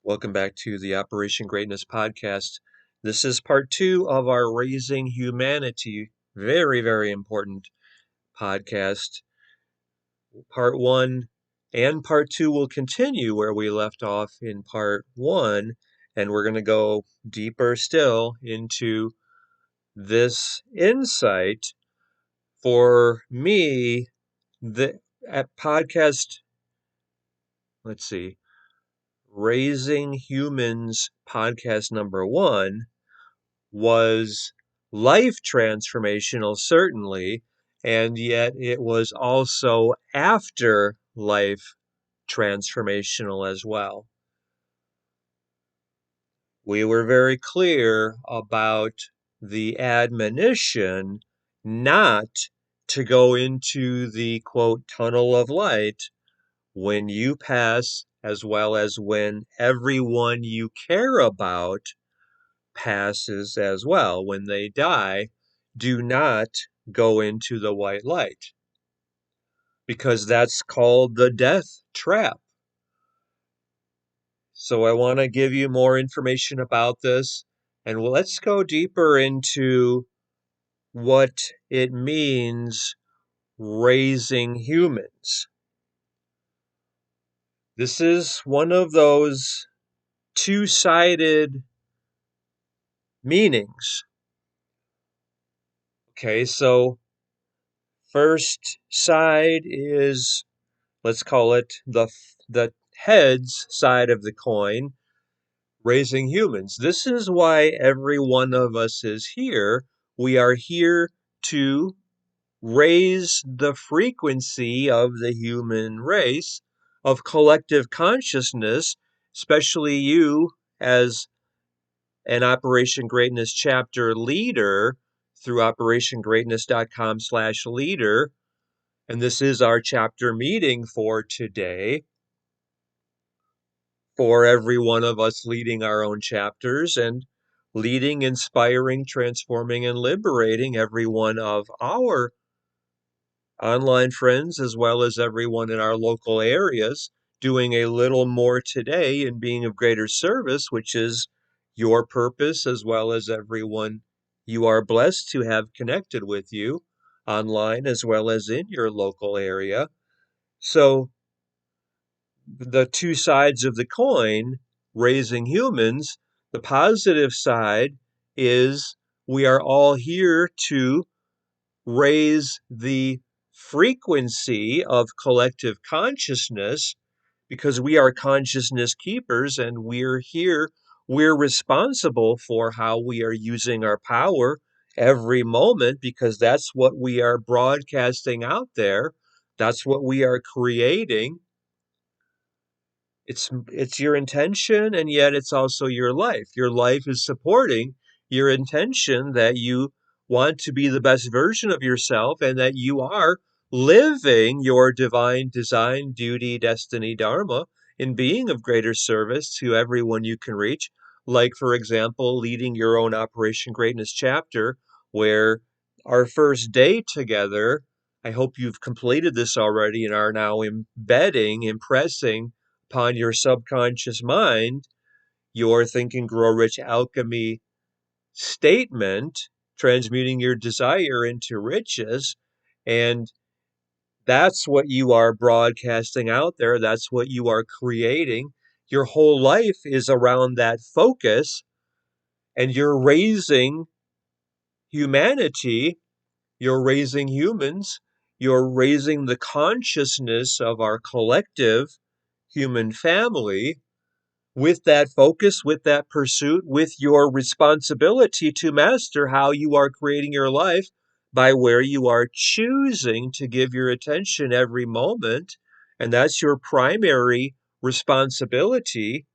Welcome back to the Operation Greatness podcast. This is part 2 of our Raising Humanity, very, very important podcast. Part 1 and part 2 will continue where we left off in part 1, and we're going to go deeper still into this insight. For me, at podcast, let's see, Raising Humans podcast number 1 was life transformational, certainly, and yet it was also after life transformational as well. We were very clear about the admonition not to go into the quote tunnel of light when you pass, as well as when everyone you care about passes as well. When they die, do not go into the white light, because that's called the death trap. So I want to give you more information about this, and let's go deeper into what it means raising humans. This is one of those two-sided meanings. Okay, so first side is, let's call it the heads side of the coin, raising humans. This is why every one of us is here. We are here to raise the frequency of the human race, of collective consciousness, especially you as an Operation Greatness chapter leader through operationgreatness.com/leader. And this is our chapter meeting for today, for every one of us leading our own chapters and leading, inspiring, transforming, and liberating every one of our online friends, as well as everyone in our local areas, doing a little more today and being of greater service, which is your purpose, as well as everyone you are blessed to have connected with you online, as well as in your local area. So the two sides of the coin, raising humans, the positive side is we are all here to raise the frequency of collective consciousness, because we are consciousness keepers and we're here. We're responsible for how we are using our power every moment, because that's what we are broadcasting out there. That's what we are creating. It's your intention, and yet it's also your life. Your life is supporting your intention that you want to be the best version of yourself and that you are living your divine design, duty, destiny, dharma in being of greater service to everyone you can reach. Like, for example, leading your own Operation Greatness chapter, where our first day together, I hope you've completed this already and are now impressing upon your subconscious mind your Think and Grow Rich Alchemy statement, transmuting your desire into riches. And that's what you are broadcasting out there. That's what you are creating. Your whole life is around that focus, and you're raising humanity. You're raising humans. You're raising the consciousness of our collective human family with that focus, with that pursuit, with your responsibility to master how you are creating your life by where you are choosing to give your attention every moment. And that's your primary responsibility,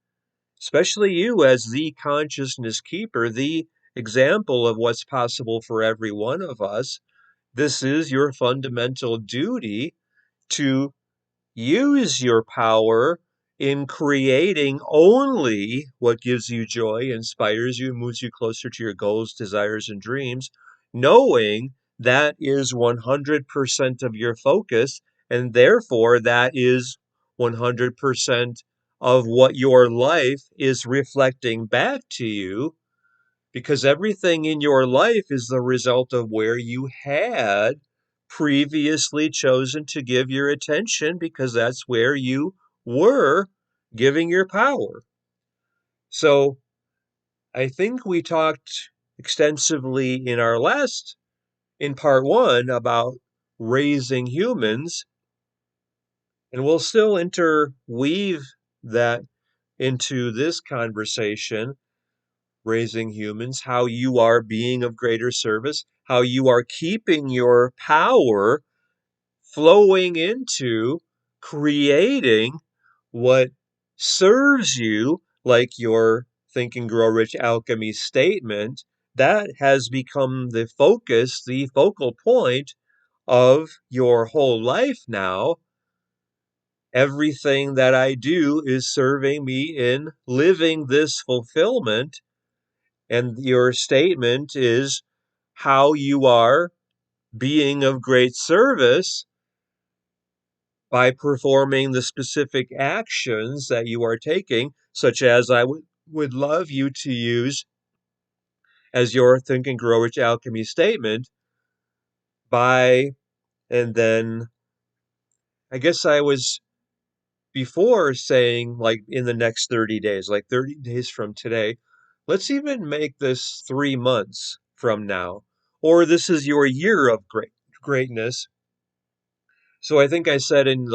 especially you as the consciousness keeper, the example of what's possible for every one of us. This is your fundamental duty to use your power in creating only what gives you joy, inspires you, moves you closer to your goals, desires, and dreams, knowing that is 100% of your focus, and therefore that is 100% of what your life is reflecting back to you, because everything in your life is the result of where you had previously chosen to give your attention, because that's where you were giving your power. So I think we talked extensively in part one about raising humans, and we'll still interweave that into this conversation, raising humans, how you are being of greater service, how you are keeping your power flowing into creating what serves you, like your Think and Grow Rich alchemy statement. That has become the focus, the focal point of your whole life now. Everything that I do is serving me in living this fulfillment. And your statement is how you are being of great service by performing the specific actions that you are taking, such as I would love you to use as your Think and Grow Rich alchemy statement by, and then I guess I was before saying like in the next 30 days, like 30 days from today. Let's even make this 3 months from now, or this is your year of greatness. So I think I said in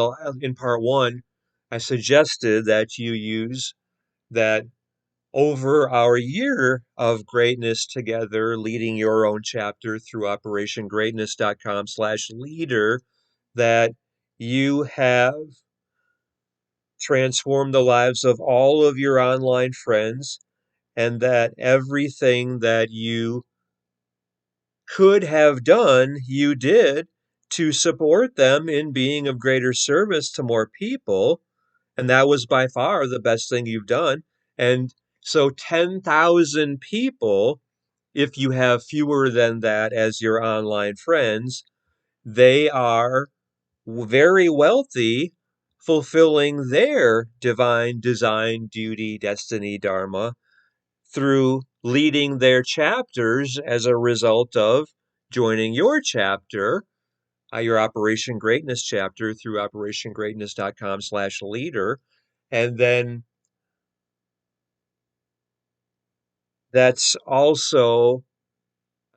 part one, I suggested that you use that over our year of greatness together, leading your own chapter through operationgreatness.com/leader, that you have transformed the lives of all of your online friends, and that everything that you could have done, you did to support them in being of greater service to more people. And that was by far the best thing you've done. And so 10,000 people, if you have fewer than that as your online friends, they are very wealthy, fulfilling their divine design, duty, destiny, dharma through leading their chapters as a result of joining your chapter, your Operation Greatness chapter through operationgreatness.com/leader. And then that's also,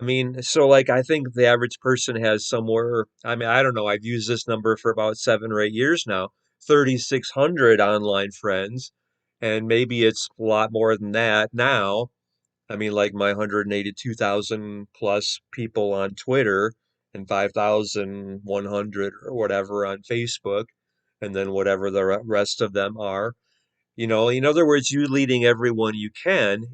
I mean, so like I think the average person has somewhere, I mean, I don't know, I've used this number for about 7 or 8 years now, 3,600 online friends. And maybe it's a lot more than that now. I mean, like my 182,000 plus people on Twitter and 5,100 or whatever on Facebook, and then whatever the rest of them are. In other words, you leading everyone you can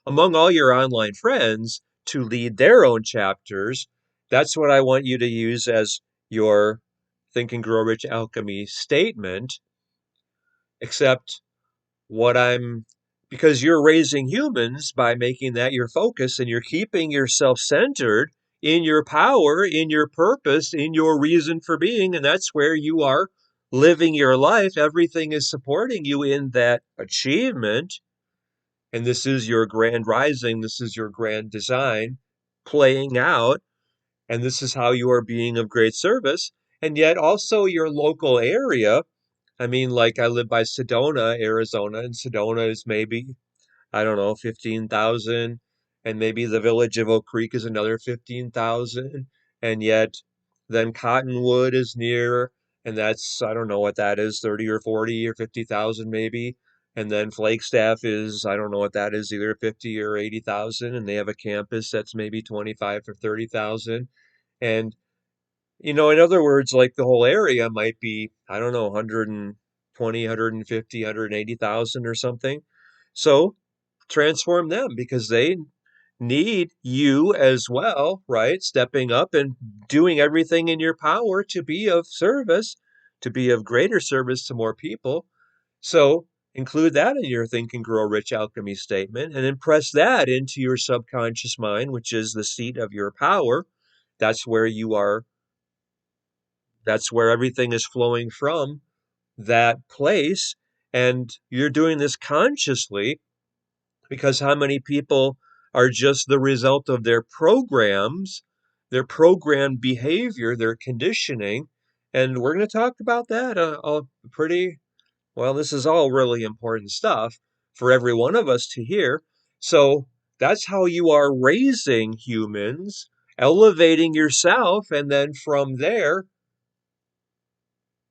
among all your online friends to lead their own chapters. That's what I want you to use as your Think and Grow Rich alchemy statement, except what I'm because you're raising humans by making that your focus, and you're keeping yourself centered in your power, in your purpose, in your reason for being, and that's where you are living your life. Everything is supporting you in that achievement, and this is your grand rising, this is your grand design playing out, and this is how you are being of great service. And yet also your local area, I mean, like I live by Sedona, Arizona, and Sedona is maybe, I don't know, 15,000. And maybe the village of Oak Creek is another 15,000. And yet then Cottonwood is near, and that's, I don't know what that is, 30 or 40 or 50,000 maybe. And then Flagstaff is, I don't know what that is, either 50 or 80,000. And they have a campus that's maybe 25 or 30,000. And in other words, like the whole area might be, I don't know, 120, 150, 180,000 or something. So transform them, because they need you as well, right? Stepping up and doing everything in your power to be of service, to be of greater service to more people. So include that in your Think and Grow Rich alchemy statement, and impress that into your subconscious mind, which is the seat of your power. That's where you are. That's where everything is flowing from, that place. And you're doing this consciously, because how many people are just the result of their programs, their programmed behavior, their conditioning. And we're going to talk about that pretty well. This is all really important stuff for every one of us to hear. So that's how you are raising humans, elevating yourself, and then from there,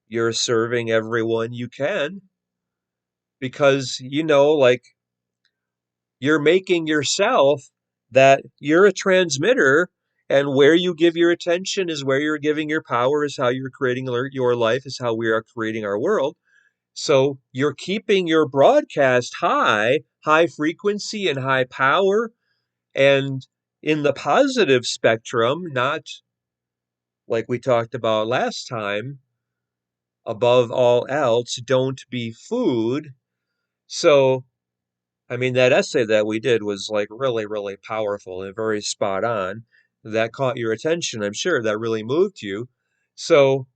you're serving everyone you can, because, like, you're making yourself that you're a transmitter, and where you give your attention is where you're giving your power, is how you're creating your life, is how we are creating our world. So you're keeping your broadcast high frequency and high power, and in the positive spectrum, not like we talked about last time, above all else, don't be food. So I mean, that essay that we did was like really, really powerful and very spot on. That caught your attention, I'm sure. That really moved you. So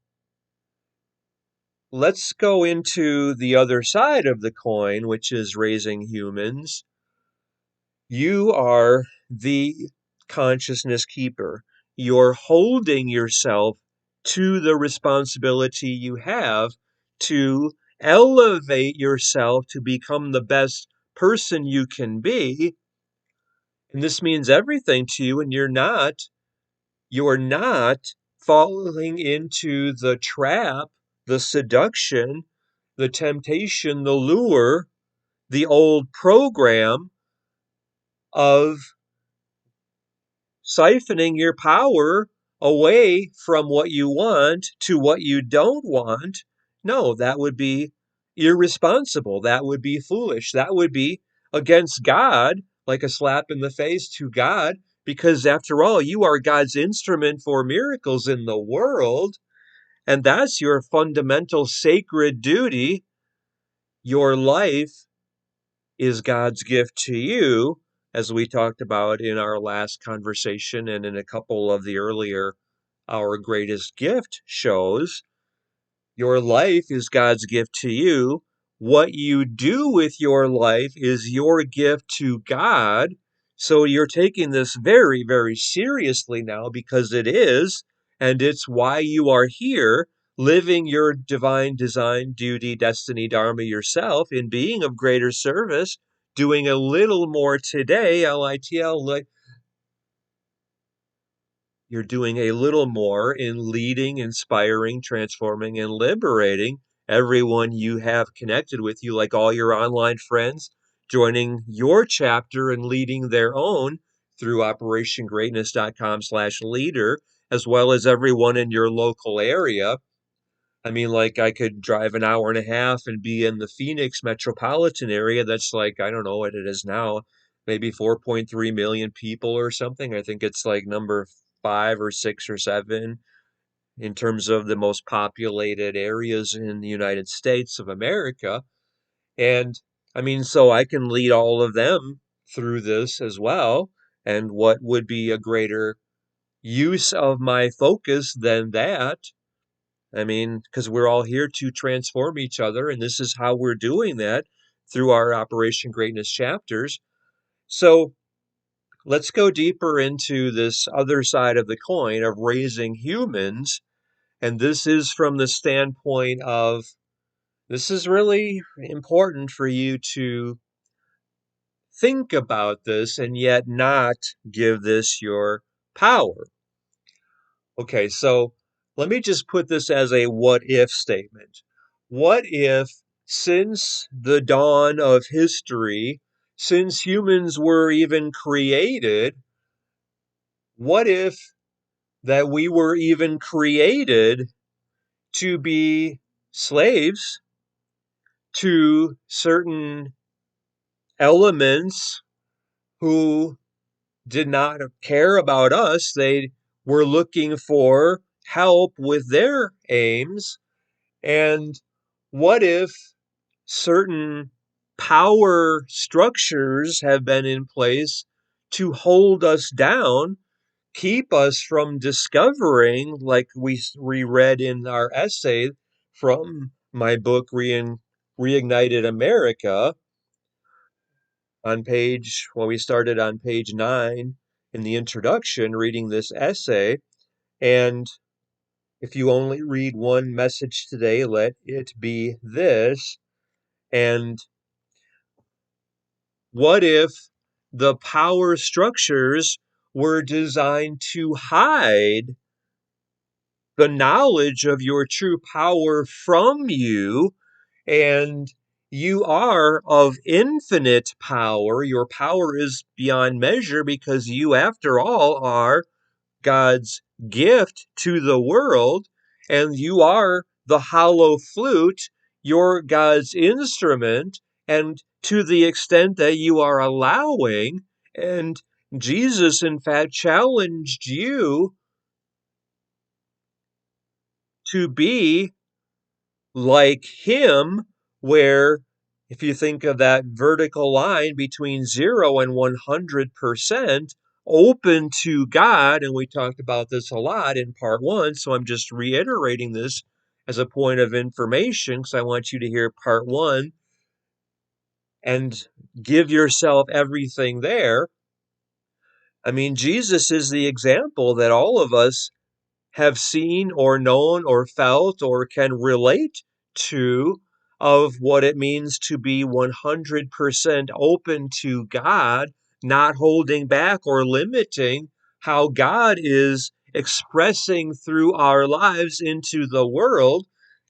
let's go into the other side of the coin, which is raising humans. You are the consciousness keeper. You're holding yourself to the responsibility you have to elevate yourself to become the best person you can be. And this means everything to you, and you're not falling into the trap, the seduction, the temptation, the lure, the old program of siphoning your power away from what you want to what you don't want. No, that would be irresponsible. That would be foolish. That would be against God, like a slap in the face to God, because after all, you are God's instrument for miracles in the world, and that's your fundamental sacred duty. Your life is God's gift to you, as we talked about in our last conversation and in a couple of the earlier Our Greatest Gift shows. Your life is God's gift to you. What you do with your life is your gift to God. So you're taking this very, very seriously now, because it is, and it's why you are here, living your divine design, duty, destiny, dharma yourself, in being of greater service, doing a little more today, LITL, you're doing a little more in leading, inspiring, transforming, and liberating everyone you have connected with you, like all your online friends, joining your chapter and leading their own through operationgreatness.com/leader, as well as everyone in your local area. I mean, like, I could drive an hour and a half and be in the Phoenix metropolitan area. That's like, I don't know what it is now, maybe 4.3 million people or something. I think it's like number 5 or 6 or 7 in terms of the most populated areas in the United States of America. And I mean, so I can lead all of them through this as well. And what would be a greater use of my focus than that? I mean, because we're all here to transform each other, and this is how we're doing that through our Operation Greatness chapters. So let's go deeper into this other side of the coin of raising humans. And this is from the standpoint of, this is really important for you to think about this and yet not give this your power. Okay, so let me just put this as a what if statement. What if, since the dawn of history, since humans were even created, what if that we were even created to be slaves to certain elements who did not care about us? They were looking for help with their aims. And what if certain power structures have been in place to hold us down, keep us from discovering, like we reread in our essay from my book, Reignited America on page, well, we started on page 9 in the introduction reading this essay. And if you only read one message today, let it be this. And what if the power structures were designed to hide the knowledge of your true power from you, and you are of infinite power? Your power is beyond measure because you, after all, are God's gift to the world, and you are the hollow flute, you're God's instrument, and to the extent that you are allowing, and Jesus, in fact, challenged you to be like him, where if you think of that vertical line between 0 and 100% open to God, and we talked about this a lot in part 1, so I'm just reiterating this as a point of information because I want you to hear part 1 and give yourself everything there. I mean, Jesus is the example that all of us have seen or known or felt or can relate to of what it means to be 100% open to God, not holding back or limiting how God is expressing through our lives into the world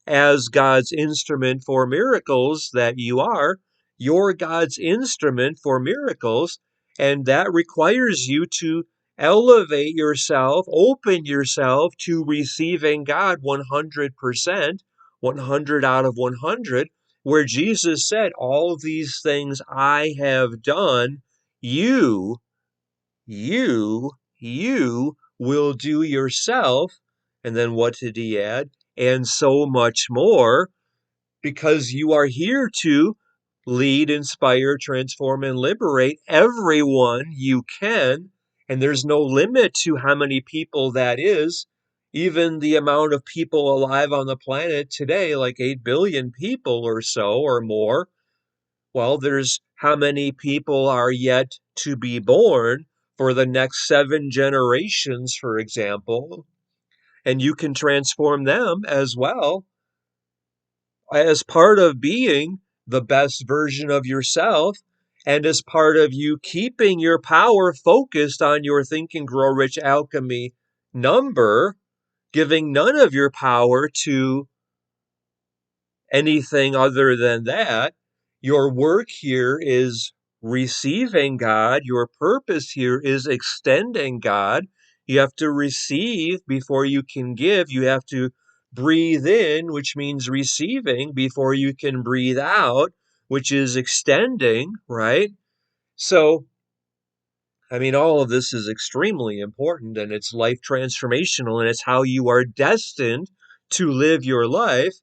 as God's instrument for miracles that you are. You're God's instrument for miracles, and that requires you to elevate yourself, open yourself to receiving God 100%, 100 out of 100, where Jesus said, all these things I have done, you, you will do yourself. And then what did he add? And so much more, because you are here to lead, inspire, transform, and liberate everyone you can. And there's no limit to how many people that is. Even the amount of people alive on the planet today, like 8 billion people or so or more. Well, there's how many people are yet to be born for the next 7 generations, for example. And you can transform them as well as part of being the best version of yourself, and as part of you keeping your power focused on your Think and Grow Rich Alchemy number, giving none of your power to anything other than that. Your work here is receiving God. Your purpose here is extending God. You have to receive before you can give. You have to breathe in, which means receiving, before you can breathe out, which is extending, right? So, I mean, all of this is extremely important, and it's life transformational, and it's how you are destined to live your life.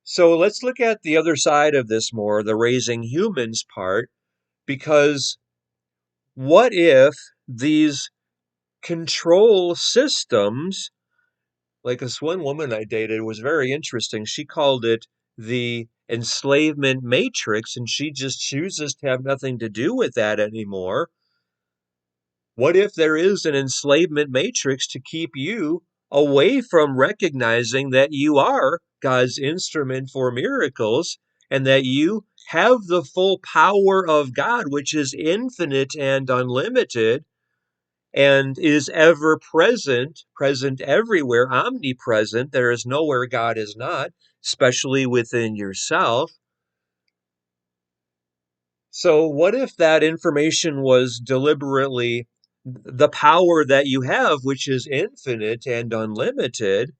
So let's look at the other side of this more, the raising humans part, because what if these control systems, like this one woman I dated was very interesting. She called it the enslavement matrix, and she just chooses to have nothing to do with that anymore. What if there is an enslavement matrix to keep you away from recognizing that you are God's instrument for miracles and that you have the full power of God, which is infinite and unlimited and is ever present, present everywhere, omnipresent? There is nowhere God is not, especially within yourself. So, what if that information was deliberately the power that you have, which is infinite and unlimited,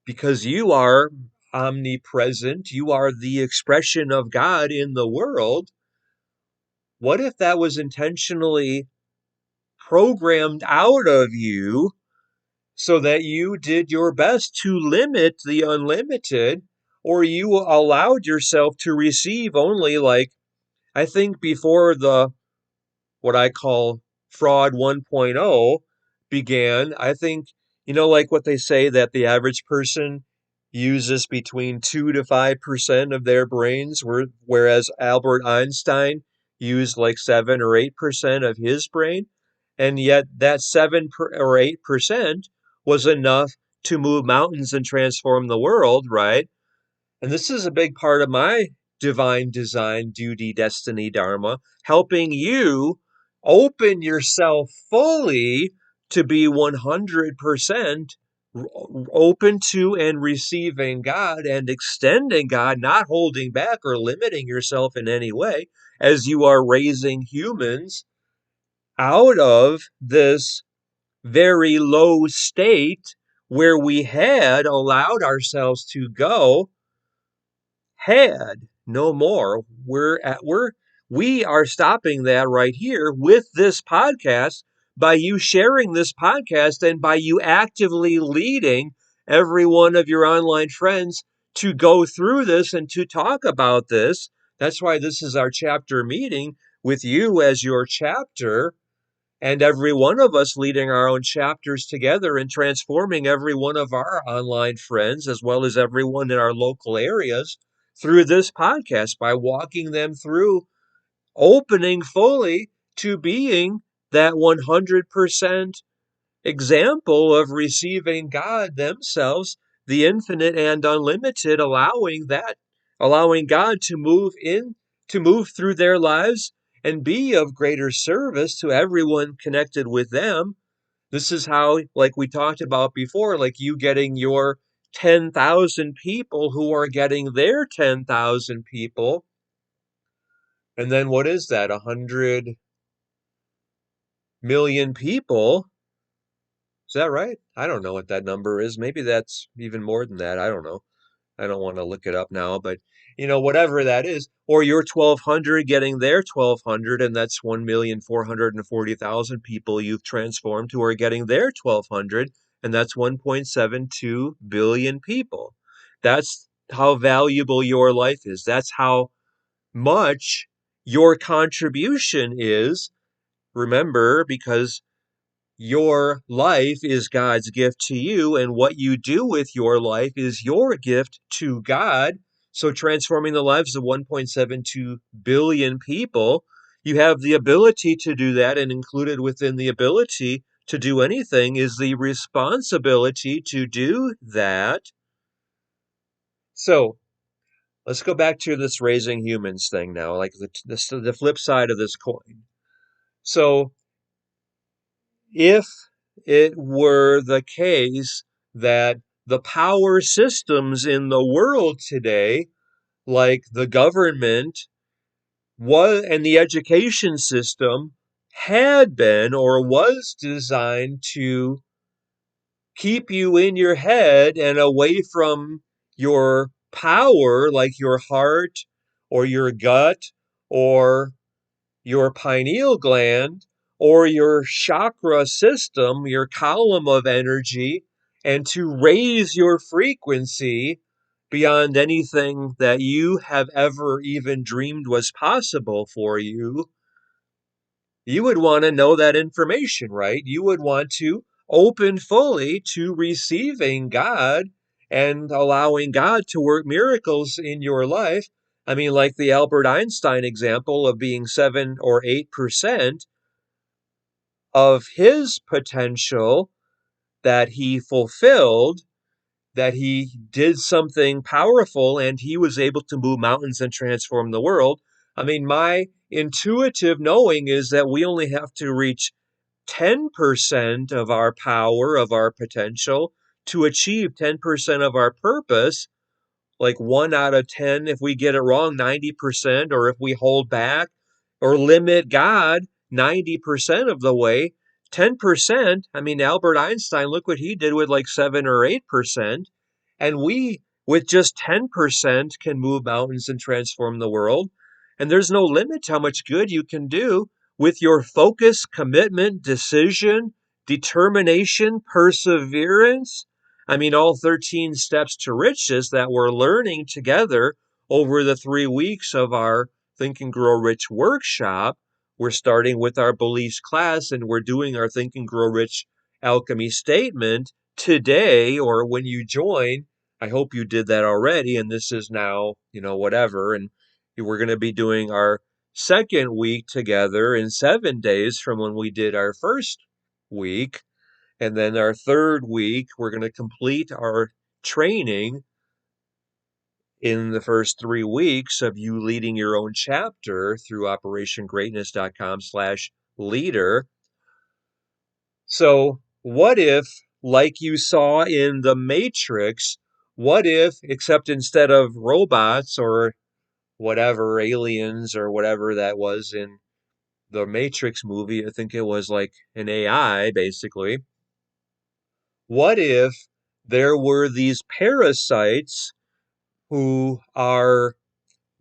because you are omnipresent, you are the expression of God in the world? What if that was intentionally programmed out of you so that you did your best to limit the unlimited, or you allowed yourself to receive only, like, I think before the what I call fraud 1.0 began, I think, like what they say that the average person uses between 2 to 5% of their brains, whereas Albert Einstein used like 7 or 8% of his brain. And yet that 7 or 8% was enough to move mountains and transform the world, right? And this is a big part of my divine design, duty, destiny, dharma, helping you open yourself fully to be 100% open to and receiving God and extending God, not holding back or limiting yourself in any way as you are raising humans out of this very low state where we had allowed ourselves to go. Had no more. We are stopping that right here with this podcast, by you sharing this podcast and by you actively leading every one of your online friends to go through this and to talk about this. That's why this is our chapter meeting, with you as your chapter, and every one of us leading our own chapters together and transforming every one of our online friends, as well as everyone in our local areas, through this podcast, by walking them through opening fully to being that 100% example of receiving God themselves, the infinite and unlimited, allowing God to move through their lives and be of greater service to everyone connected with them. This is how, like we talked about before, like you getting your 10,000 people who are getting their 10,000 people. And then what is that? 100 million people. Is that right? I don't know what that number is. Maybe that's even more than that. I don't know. I don't want to look it up now, but whatever that is, or your 1,200 getting their 1,200, and that's 1,440,000 people you've transformed who are getting their 1,200, and that's 1.72 billion people. That's how valuable your life is. That's how much your contribution is. Remember, because your life is God's gift to you, and what you do with your life is your gift to God. So, transforming the lives of 1.72 billion people, you have the ability to do that, and included within the ability to do anything is the responsibility to do that. So, let's go back to this raising humans thing now, like the flip side of this coin. So, if it were the case that the power systems in the world today, like the government and the education system, had been or was designed to keep you in your head and away from your power, like your heart or your gut or your pineal gland or your chakra system, your column of energy, and to raise your frequency beyond anything that you have ever even dreamed was possible for you, you would want to know that information, right? You would want to open fully to receiving God and allowing God to work miracles in your life. I mean, like the Albert Einstein example of being 7 or 8% of his potential that he fulfilled, that he did something powerful and he was able to move mountains and transform the world. I mean, my intuitive knowing is that we only have to reach 10% of our power, of our potential, to achieve 10% of our purpose. Like 1 out of 10, if we get it wrong 90%, or if we hold back or limit God 90% of the way, 10%, I mean, Albert Einstein, look what he did with like 7 or 8%. And we, with just 10%, can move mountains and transform the world. And there's no limit to how much good you can do with your focus, commitment, decision, determination, perseverance. I mean, all 13 steps to riches that we're learning together over the 3 weeks of our Think and Grow Rich workshop. We're starting with our beliefs class, and we're doing our Think and Grow Rich alchemy statement today, or when you join I hope you did that already, and this is now, whatever. And we're going to be doing our second week together in 7 days from when we did our first week. And then our third week, we're going to complete our training in the first 3 weeks of you leading your own chapter through operationgreatness.com/leader. So, what if, like you saw in The Matrix, what if, except instead of robots or whatever, aliens or whatever that was in the Matrix movie, I think it was like an AI basically. What if there were these parasites who are,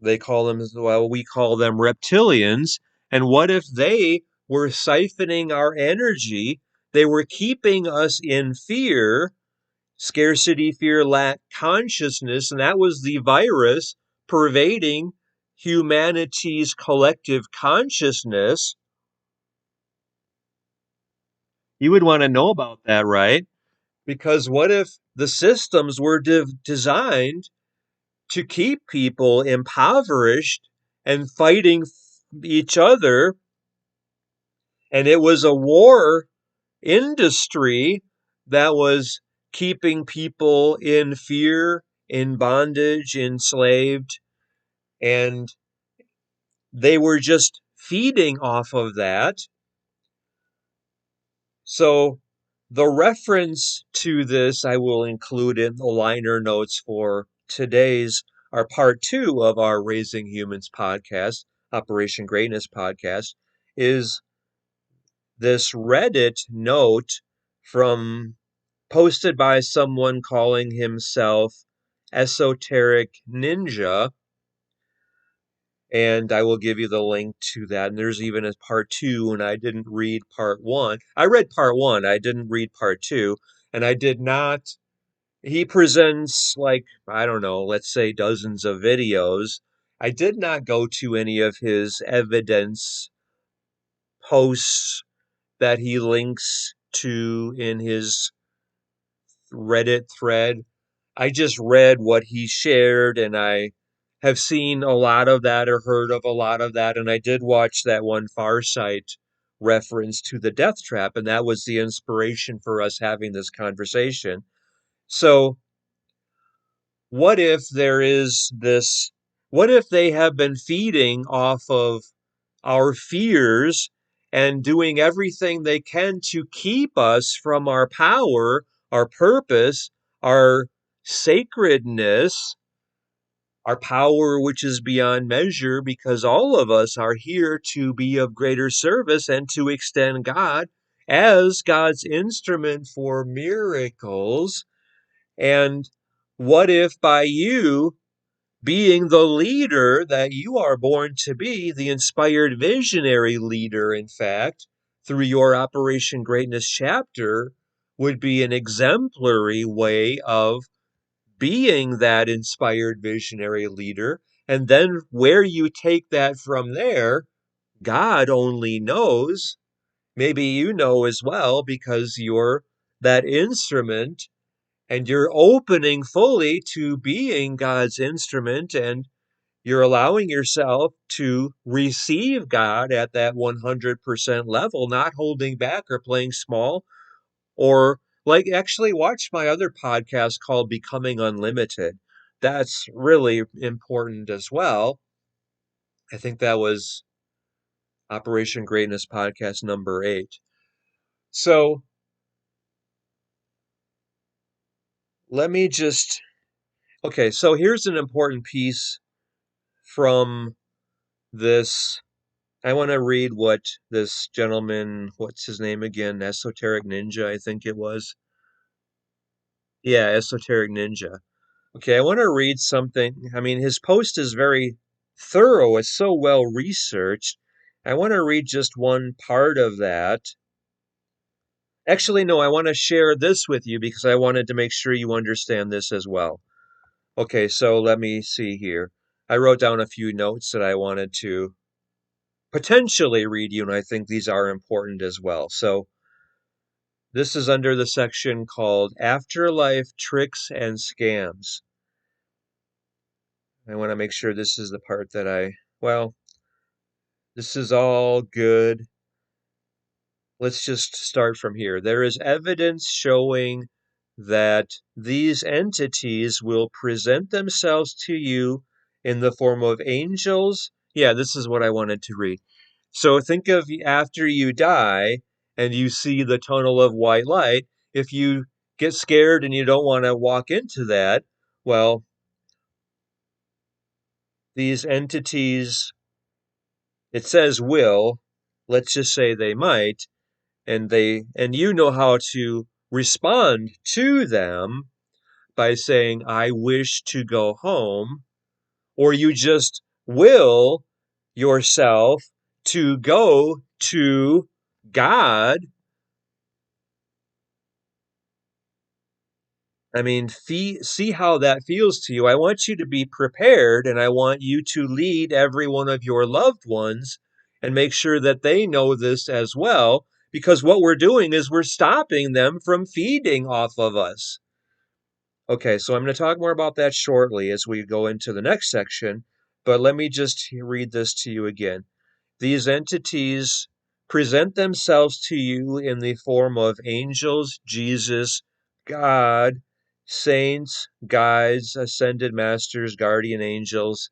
they call them, well, we call them reptilians. And what if they were siphoning our energy? They were keeping us in fear, scarcity, fear, lack consciousness. And that was the virus pervading humanity's collective consciousness. You would want to know about that, right? Because what if the systems were designed to keep people impoverished and fighting each other, and it was a war industry that was keeping people in fear, in bondage, enslaved, and they were just feeding off of that. So the reference to this I will include in the liner notes for today's our part 2 of our Raising Humans podcast, Operation Greatness podcast, is this Reddit note from posted by someone calling himself Esoteric Ninja. And I will give you the link to that. And there's even a part 2, and I didn't read part 1. I read part 1, I didn't read part 2, and I did not. He presents, like, I don't know, let's say dozens of videos. I did not go to any of his evidence posts that he links to in his Reddit thread. I just read what he shared, and I have seen a lot of that or heard of a lot of that. And I did watch that one Farsight reference to the death trap, and that was the inspiration for us having this conversation. So, what if there is this? What if they have been feeding off of our fears and doing everything they can to keep us from our power, our purpose, our sacredness, our power which is beyond measure, because all of us are here to be of greater service and to extend God as God's instrument for miracles. And what if by you being the leader that you are born to be, the inspired visionary leader, in fact, through your Operation Greatness chapter, would be an exemplary way of being that inspired visionary leader? And then where you take that from there, God only knows. Maybe you know as well because you're that instrument and you're opening fully to being God's instrument, and you're allowing yourself to receive God at that 100% level, not holding back or playing small. Or, like, actually watch my other podcast called Becoming Unlimited. That's really important as well. I think that was Operation Greatness podcast number 8. So let me just, okay, so here's an important piece from this. I want to read what this gentleman, what's his name again? Esoteric Ninja, I think it was. Yeah, Esoteric Ninja. Okay, I want to read something. I mean, his post is very thorough, it's so well researched. I want to read just one part of that. Actually, no, I want to share this with you because I wanted to make sure you understand this as well. Okay, so let me see here. I wrote down a few notes that I wanted to potentially read you, and I think these are important as well. So, This is under the section called Afterlife Tricks and Scams. I want to make sure this is the part that well, this is all good. Let's just start from here. There is evidence showing that these entities will present themselves to you in the form of angels. Yeah, this is what I wanted to read. So think of after you die and you see the tunnel of white light. If you get scared and you don't want to walk into that, well, these entities, it says will, let's just say they might, and you know how to respond to them by saying, I wish to go home, or you just will yourself to go to God. I mean, see how that feels to you. I want you to be prepared, and I want you to lead every one of your loved ones and make sure that they know this as well, because what we're doing is we're stopping them from feeding off of us. Okay, so I'm going to talk more about that shortly as we go into the next section, but let me just read this to you again. These entities present themselves to you in the form of angels, Jesus, God, saints, guides, ascended masters, guardian angels,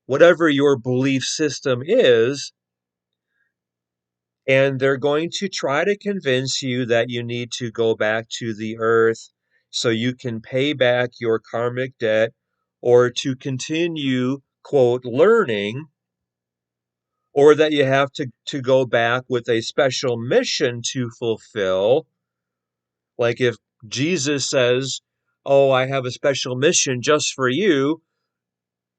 whatever your belief system is, and they're going to try to convince you that you need to go back to the earth so you can pay back your karmic debt or to continue, quote, learning, or that you have to go back with a special mission to fulfill. Like if Jesus says, oh, I have a special mission just for you,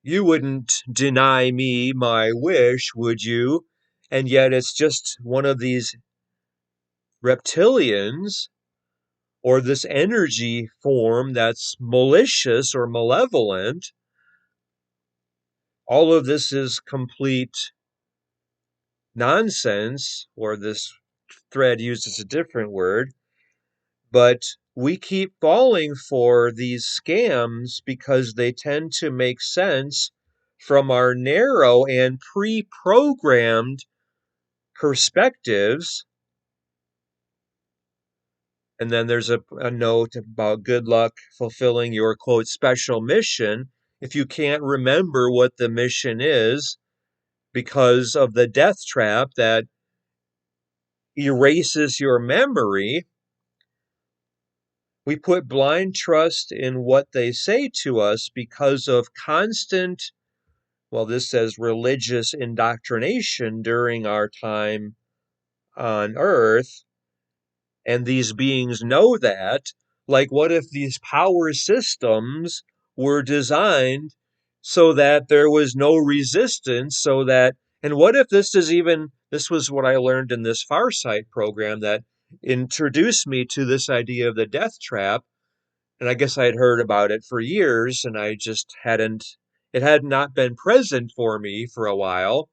you wouldn't deny me my wish, would you? And yet it's just one of these reptilians or this energy form that's malicious or malevolent. All of this is complete nonsense, or this thread uses a different word, but we keep falling for these scams because they tend to make sense from our narrow and pre-programmed perspectives. And then there's a note about good luck fulfilling your, quote, special mission if you can't remember what the mission is because of the death trap that erases your memory. We put blind trust in what they say to us because of constant, well, this says religious indoctrination during our time on earth. And these beings know that. Like, what if these power systems were designed so that there was no resistance? And what if this was what I learned in this Farsight program that introduced me to this idea of the death trap. And I guess I had heard about it for years and I just it had not been present for me for a while.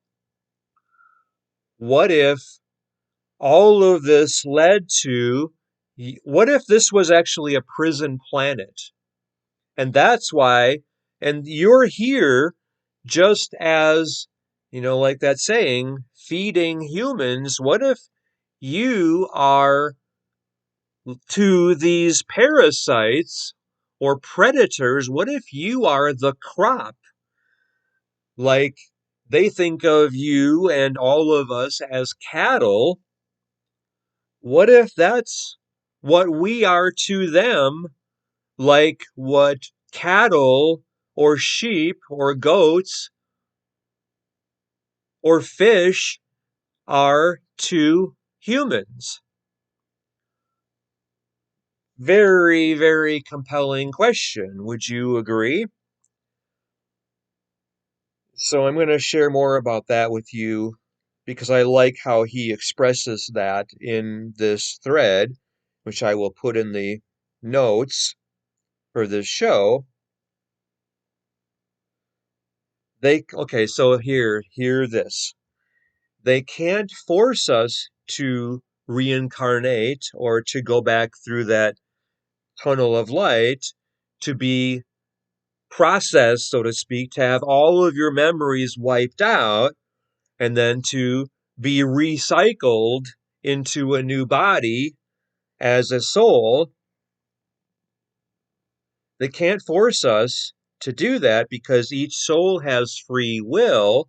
What if all of this led to, what if this was actually a prison planet? And that's why, and you're here just as, like that saying, feeding humans. What if you are to these parasites or predators? What if you are the crop? Like they think of you and all of us as cattle. What if that's what we are to them, like what cattle or sheep or goats or fish are to humans? Very, very compelling question. Would you agree? So I'm going to share more about that with you because I like how he expresses that in this thread, which I will put in the notes for this show. So hear this. They can't force us to reincarnate or to go back through that tunnel of light to be processed, so to speak, to have all of your memories wiped out and then to be recycled into a new body as a soul. They can't force us to do that because each soul has free will,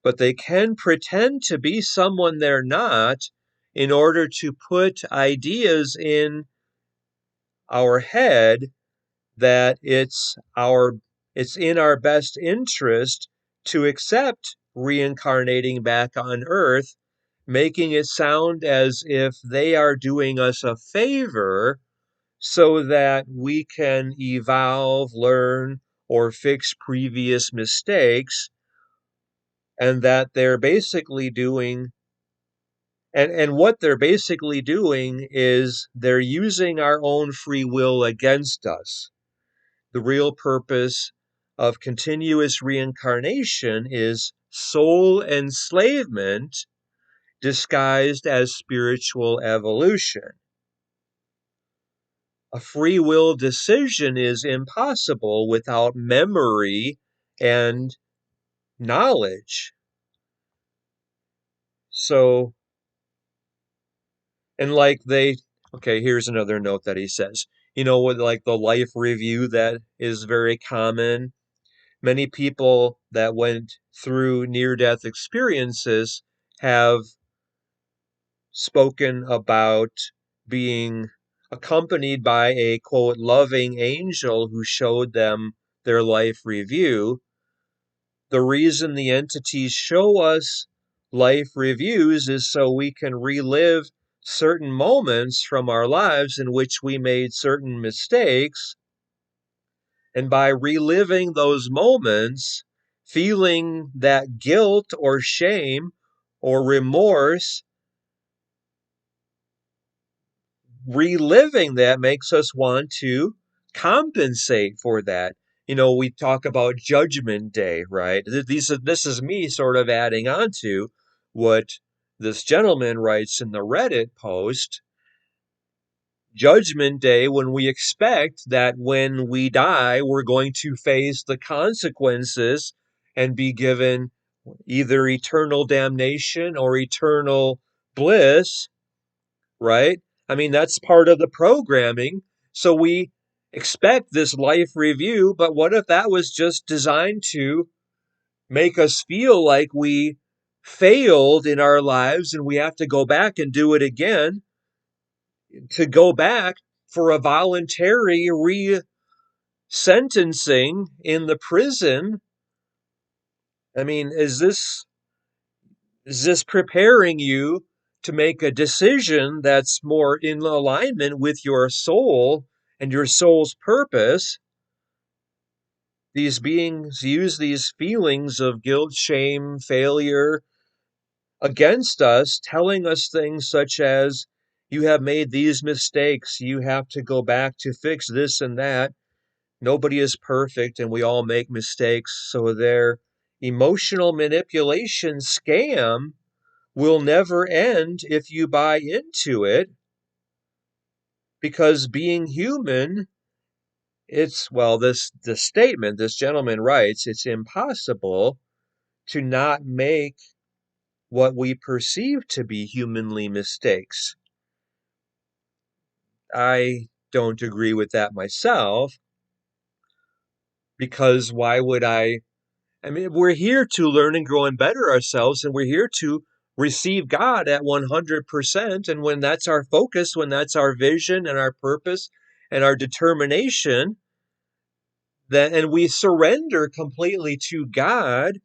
but they can pretend to be someone they're not in order to put ideas in our head that it's in our best interest to accept reincarnating back on earth, making it sound as if they are doing us a favor so that we can evolve, learn, or fix previous mistakes, and that they're basically doing and what they're basically doing is they're using our own free will against us. The real purpose of continuous reincarnation is soul enslavement disguised as spiritual evolution. A free will decision is impossible without memory and knowledge. So, and okay, here's another note that he says, with like the life review that is very common. Many people that went through near death experiences have spoken about being accompanied by a quote loving angel who showed them their life review. The reason the entities show us life reviews is so we can relive certain moments from our lives in which we made certain mistakes. And by reliving those moments, feeling that guilt or shame or remorse, reliving that makes us want to compensate for that. We talk about Judgment Day, right? This is me sort of adding on to what this gentleman writes in the Reddit post. Judgment Day, when we expect that when we die, we're going to face the consequences and be given either eternal damnation or eternal bliss, right? I mean, that's part of the programming. So we expect this life review, but what if that was just designed to make us feel like we failed in our lives and we have to go back and do it again, to go back for a voluntary re-sentencing in the prison? I mean, is this preparing you to make a decision that's more in alignment with your soul and your soul's purpose? These beings use these feelings of guilt, shame, failure against us, telling us things such as, you have made these mistakes, you have to go back to fix this and that. Nobody is perfect and we all make mistakes. So their emotional manipulation scam will never end if you buy into it, because being human, the statement this gentleman writes, it's impossible to not make what we perceive to be humanly mistakes. I don't agree with that myself, because why would I mean, we're here to learn and grow and better ourselves, and we're here to receive God at 100%. And when that's our focus, when that's our vision and our purpose and our determination, and we surrender completely to God,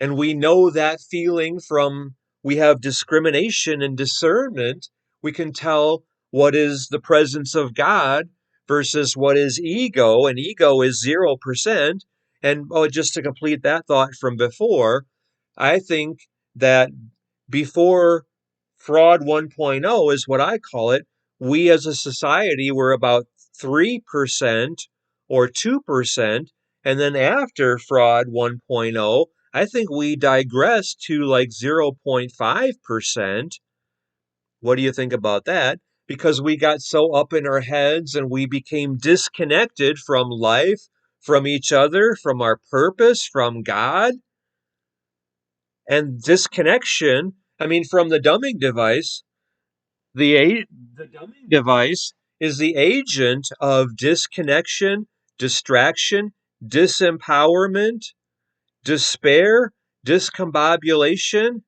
and we know that feeling from, we have discrimination and discernment, we can tell what is the presence of God versus what is ego, and ego is 0%. And just to complete that thought from before, I think that before Fraud 1.0 is what I call it, we as a society were about 3% or 2%. And then after Fraud 1.0, I think we digressed to like 0.5%. What do you think about that? Because we got so up in our heads and we became disconnected from life, from each other, from our purpose, from God. And disconnection, I mean, from the dumbing device, the dumbing device is the agent of disconnection, distraction, disempowerment, despair, discombobulation.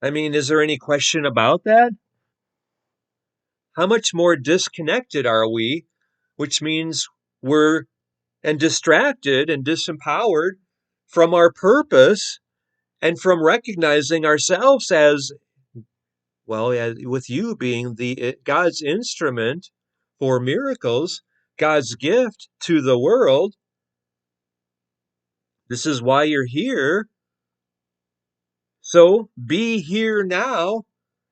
I mean, is there any question about that? How much more disconnected are we? Which means we're and distracted and disempowered from our purpose and from recognizing ourselves as well, with you being the God's instrument for miracles, God's gift to the world. This is why you're here. So be here now,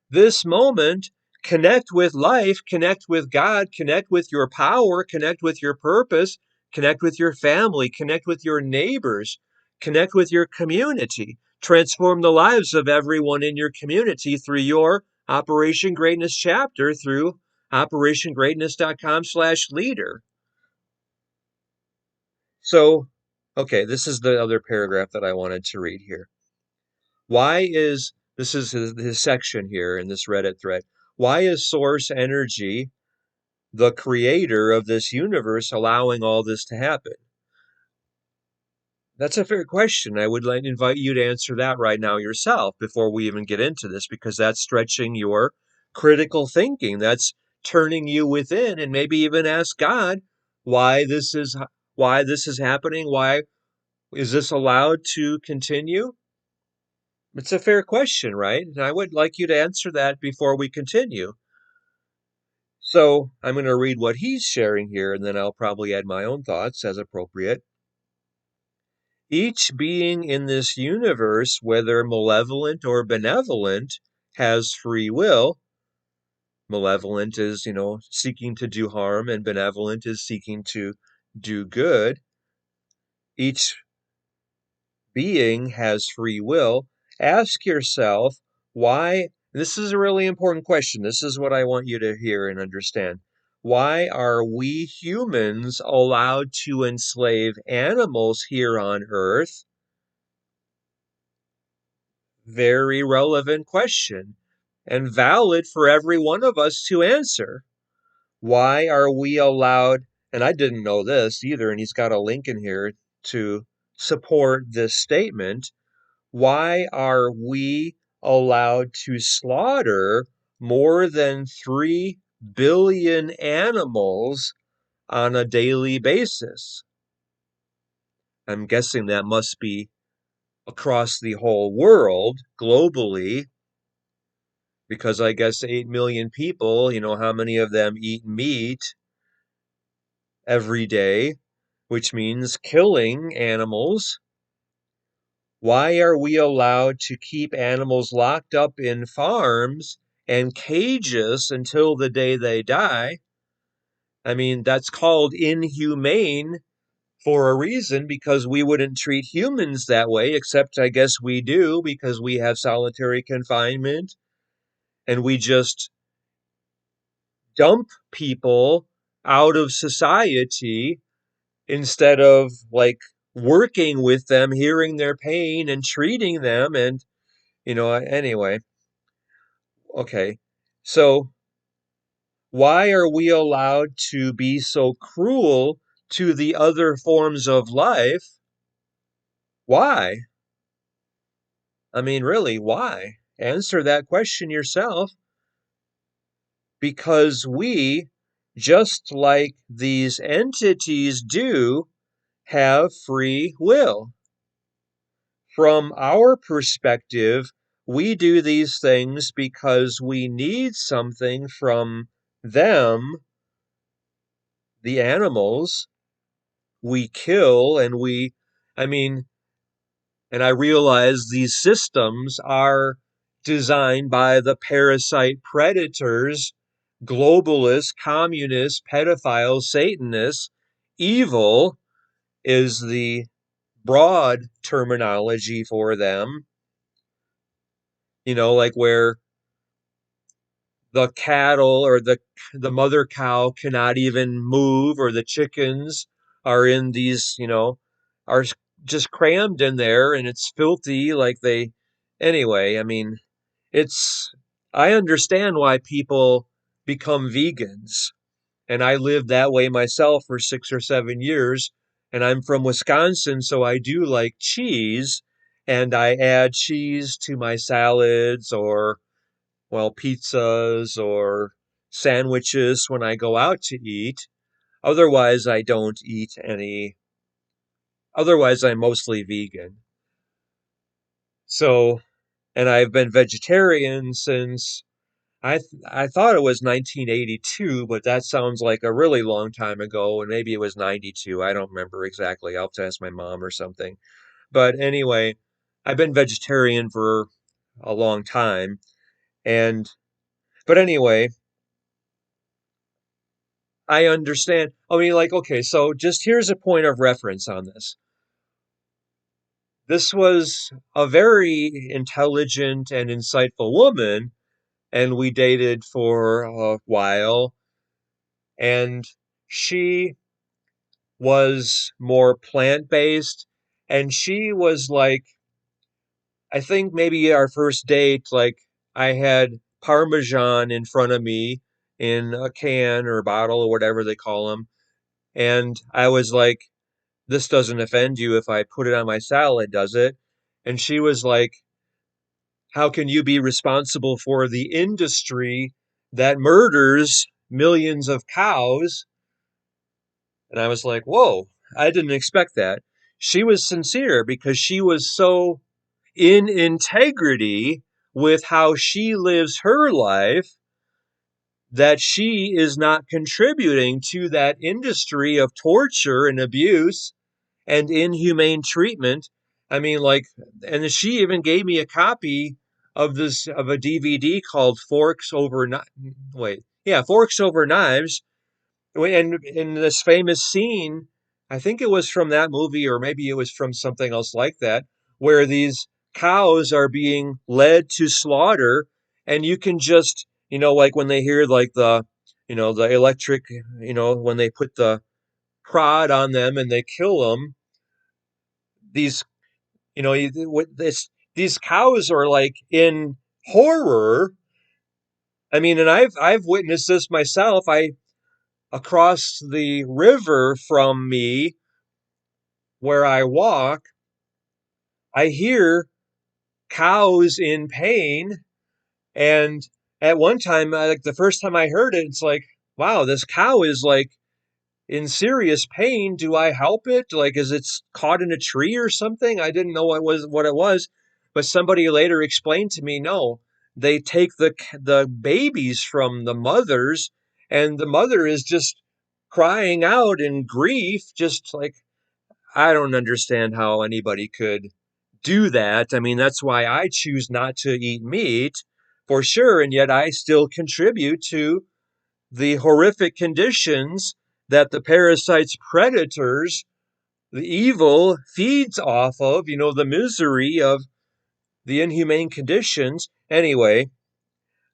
this moment. Connect with life, connect with God, connect with your power, connect with your purpose, connect with your family, connect with your neighbors, connect with your community. Transform the lives of everyone in your community through your Operation Greatness chapter through operationgreatness.com/leader. So, okay, this is the other paragraph that I wanted to read here. Why is this is his section here in this Reddit thread? Why is source energy the creator of this universe allowing all this to happen? That's a fair question. I would like to invite you to answer that right now yourself before we even get into this, because that's stretching your critical thinking. That's turning you within, and maybe even ask God why this is happening. Why is this allowed to continue? It's a fair question, right? And I would like you to answer that before we continue. So I'm going to read what he's sharing here, and then I'll probably add my own thoughts as appropriate. Each being in this universe, whether malevolent or benevolent, has free will. Malevolent is, seeking to do harm, and benevolent is seeking to do good. Each being has free will. Ask yourself why. This is a really important question. This is what I want you to hear and understand. Why are we humans allowed to enslave animals here on Earth? Very relevant question and valid for every one of us to answer. Why are we allowed, and I didn't know this either, and he's got a link in here to support this statement. Why are we allowed to slaughter more than 3 billion animals on a daily basis? I'm guessing that must be across the whole world, globally, because I guess 8 million people, how many of them eat meat every day, which means killing animals. Why are we allowed to keep animals locked up in farms and cages until the day they die? I mean, that's called inhumane for a reason, because we wouldn't treat humans that way, except I guess we do because we have solitary confinement and we just dump people out of society instead of working with them, hearing their pain and treating them. And, anyway, okay. So, why are we allowed to be so cruel to the other forms of life? Why? I mean, really, why? Answer that question yourself. Because we, just like these entities do, have free will. From our perspective, we do these things because we need something from them, the animals. We kill I mean, and I realize these systems are designed by the parasite predators, globalists, communists, pedophiles, Satanists. Evil is the broad terminology for them. like where the cattle or the mother cow cannot even move, or the chickens are in these, are just crammed in there, and it's filthy. Anyway, I mean, it's, I understand why people become vegans. And I lived that way myself for 6 or 7 years. And I'm from Wisconsin, so I do like cheese. And I add cheese to my salads, or, well, pizzas or sandwiches when I go out to eat. Otherwise, I don't eat any. Otherwise, I'm mostly vegan. So, and I've been vegetarian since I thought it was 1982, but that sounds like a really long time ago, and maybe it was 92. I don't remember exactly. I'll have to ask my mom or something. But anyway, I've been vegetarian for a long time, and but anyway, I understand. I mean, like, okay, so just here's a point of reference on this. This was a very intelligent and insightful woman, and we dated for a while, and she was more plant-based, and she was like, I think maybe our first date, like, I had Parmesan in front of me in a can or bottle or whatever they call them, and I was like, this doesn't offend you if I put it on my salad, does it? And she was like, how can you be responsible for the industry that murders millions of cows? And I was like, whoa, I didn't expect that. She was sincere because she was so in integrity with how she lives her life that she is not contributing to that industry of torture and abuse and inhumane treatment. I mean, like, and she even gave me a copy of a DVD called Forks Over Knives, and in this famous scene, I think it was from that movie, or maybe it was from something else like that, where these cows are being led to slaughter, and you can just, like when they hear like the electric, when they put the prod on them and they kill them, these, these cows are like in horror. I mean, and I've witnessed this myself. Across the river from me where I walk, I hear cows in pain. And at one time, like the first time I heard it, it's like, wow, this cow is like in serious pain. Do I help it? Like, is it caught in a tree or something? I didn't know what it was, but somebody later explained to me, no, they take the babies from the mothers, and the mother is just crying out in grief, just like, I don't understand how anybody could do that. I mean, that's why I choose not to eat meat for sure, and yet I still contribute to the horrific conditions that the parasite's predators, the evil, feeds off of, the misery of the inhumane conditions. Anyway,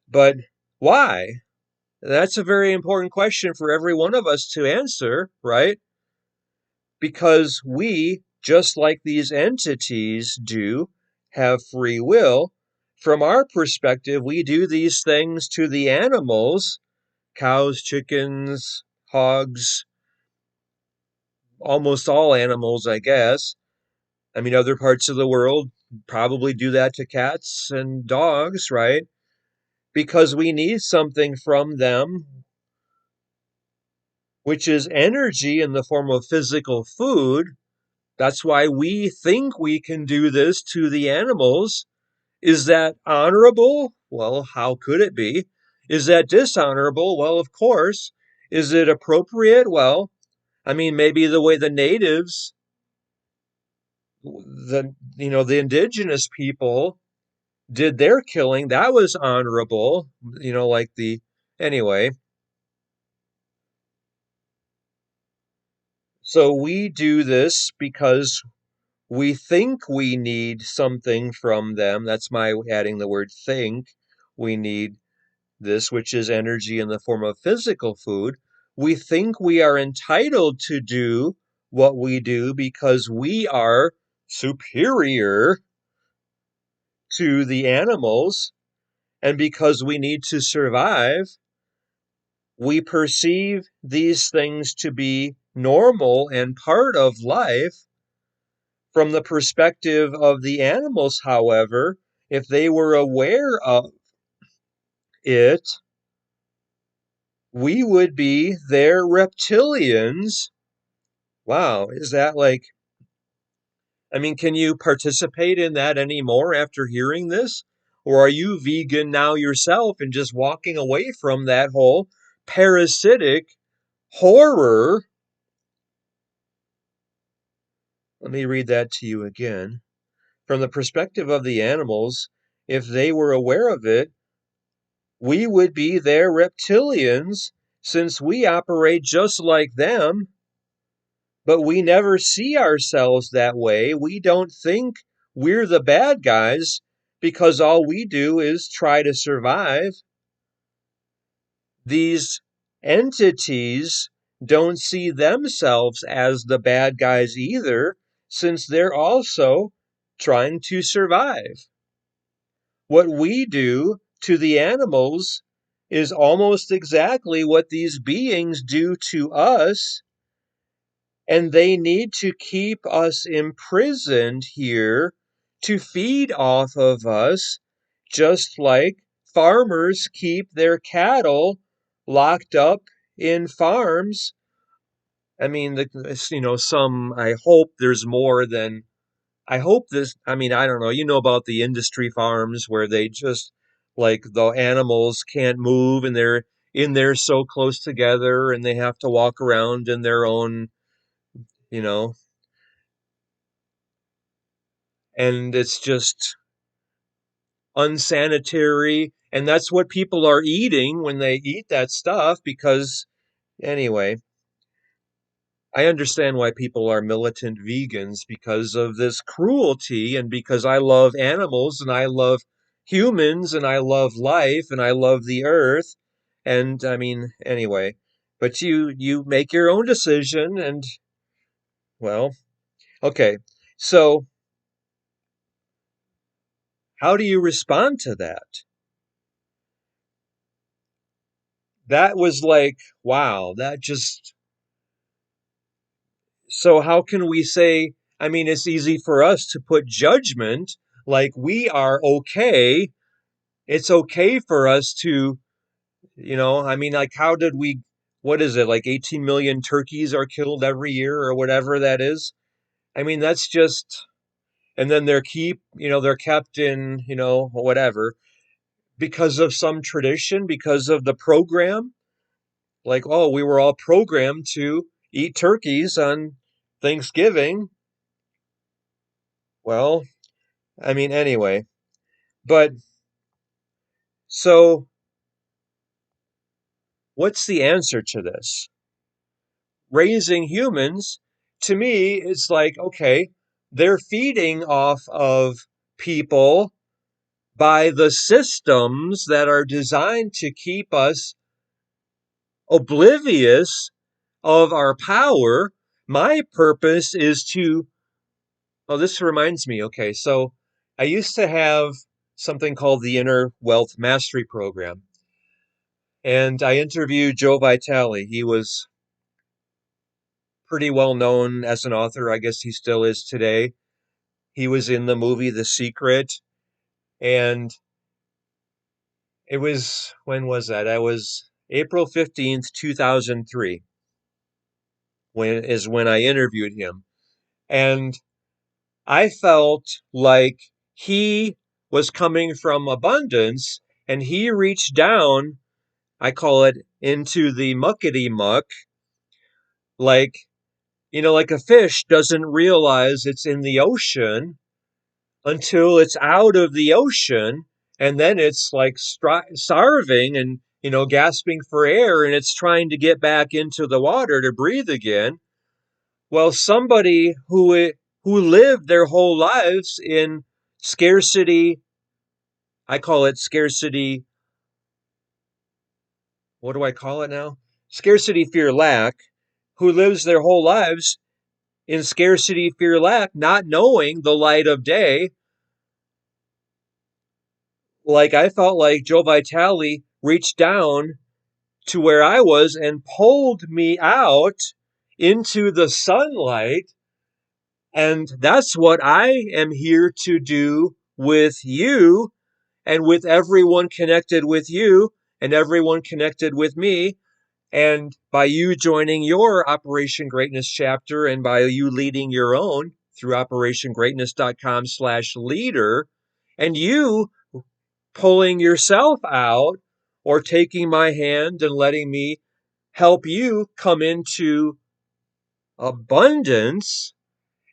but why? That's a very important question for every one of us to answer, right? Because we, just like these entities do, have free will. From our perspective, we do these things to the animals, cows, chickens, hogs, almost all animals, I guess. I mean, other parts of the world probably do that to cats and dogs, right? Because we need something from them, which is energy in the form of physical food. That's why we think we can do this to the animals. Is that honorable? Well, how could it be? Is that dishonorable? Well, of course. Is it appropriate? Well, I mean, maybe the way the natives, the indigenous people did their killing, that was honorable, like anyway. So we do this because We think we need something from them. That's my adding the word think. We need this, which is energy in the form of physical food. We think we are entitled to do what we do because we are superior to the animals, and because we need to survive, we perceive these things to be normal and part of life. From the perspective of the animals, however, if they were aware of it, we would be their reptilians. Wow, is that like, I mean, can you participate in that anymore after hearing this? Or are you vegan now yourself and just walking away from that whole parasitic horror? Let me read that to you again. From the perspective of the animals, if they were aware of it, we would be their reptilians since we operate just like them, but we never see ourselves that way. We don't think we're the bad guys because all we do is try to survive. These entities don't see themselves as the bad guys either, since they're also trying to survive. What we do to the animals is almost exactly what these beings do to us, and they need to keep us imprisoned here to feed off of us, just like farmers keep their cattle locked up in farms. I mean, I hope there's more than I hope this, I mean, I don't know, you know about the industry farms where they just like the animals can't move and they're in there so close together and they have to walk around in their own, you know, and it's just unsanitary. And that's what people are eating when they eat that stuff because, anyway, I understand why people are militant vegans because of this cruelty and because I love animals and I love humans and I love life and I love the earth. And I mean, anyway, but you make your own decision and well, okay. So, how do you respond to that? That was like, wow, that just so how can we say, I mean, it's easy for us to put judgment like we are okay. It's okay for us to, I mean, like, how did we, what is it, like 18 million turkeys are killed every year or whatever that is? I mean, that's just, and then they're kept in, whatever, because of some tradition, because of the program. Like, oh, we were all programmed to eat turkeys on Thanksgiving. Well, I mean, anyway, but so what's the answer to this? Raising humans, to me, it's like, okay, they're feeding off of people by the systems that are designed to keep us oblivious of our power. My purpose is to, oh, this reminds me, okay, so I used to have something called the Inner Wealth Mastery Program. And I interviewed Joe Vitale. He was pretty well known as an author. I guess he still is today. He was in the movie The Secret. And it was, when was that? I was April 15th, 2003, when I interviewed him. And I felt like he was coming from abundance and he reached down, I call it, into the muckety muck, like, like a fish doesn't realize it's in the ocean until it's out of the ocean. And then it's like starving and, gasping for air and it's trying to get back into the water to breathe again. Well, somebody who live their whole lives in scarcity. I call it scarcity. What do I call it now? Scarcity, fear, lack, who lives their whole lives in scarcity, fear, lack, not knowing the light of day. Like I felt like Joe Vitale reached down to where I was and pulled me out into the sunlight. And that's what I am here to do with you and with everyone connected with you and everyone connected with me. And by you joining your Operation Greatness chapter and by you leading your own through operationgreatness.com/leader, and you pulling yourself out or taking my hand and letting me help you come into abundance.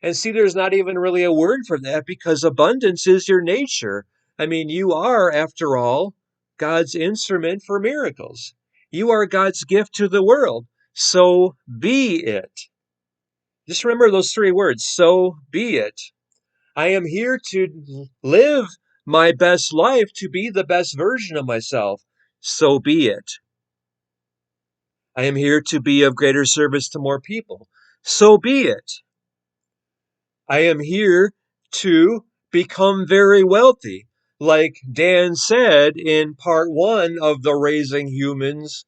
And see, there's not even really a word for that because abundance is your nature. I mean, you are, after all, God's instrument for miracles. You are God's gift to the world. So be it. Just remember those three words. So be it. I am here to live my best life, to be the best version of myself. So be it. I am here to be of greater service to more people. So be it. I am here to become very wealthy. Like Dan said in part 1 of the Raising Humans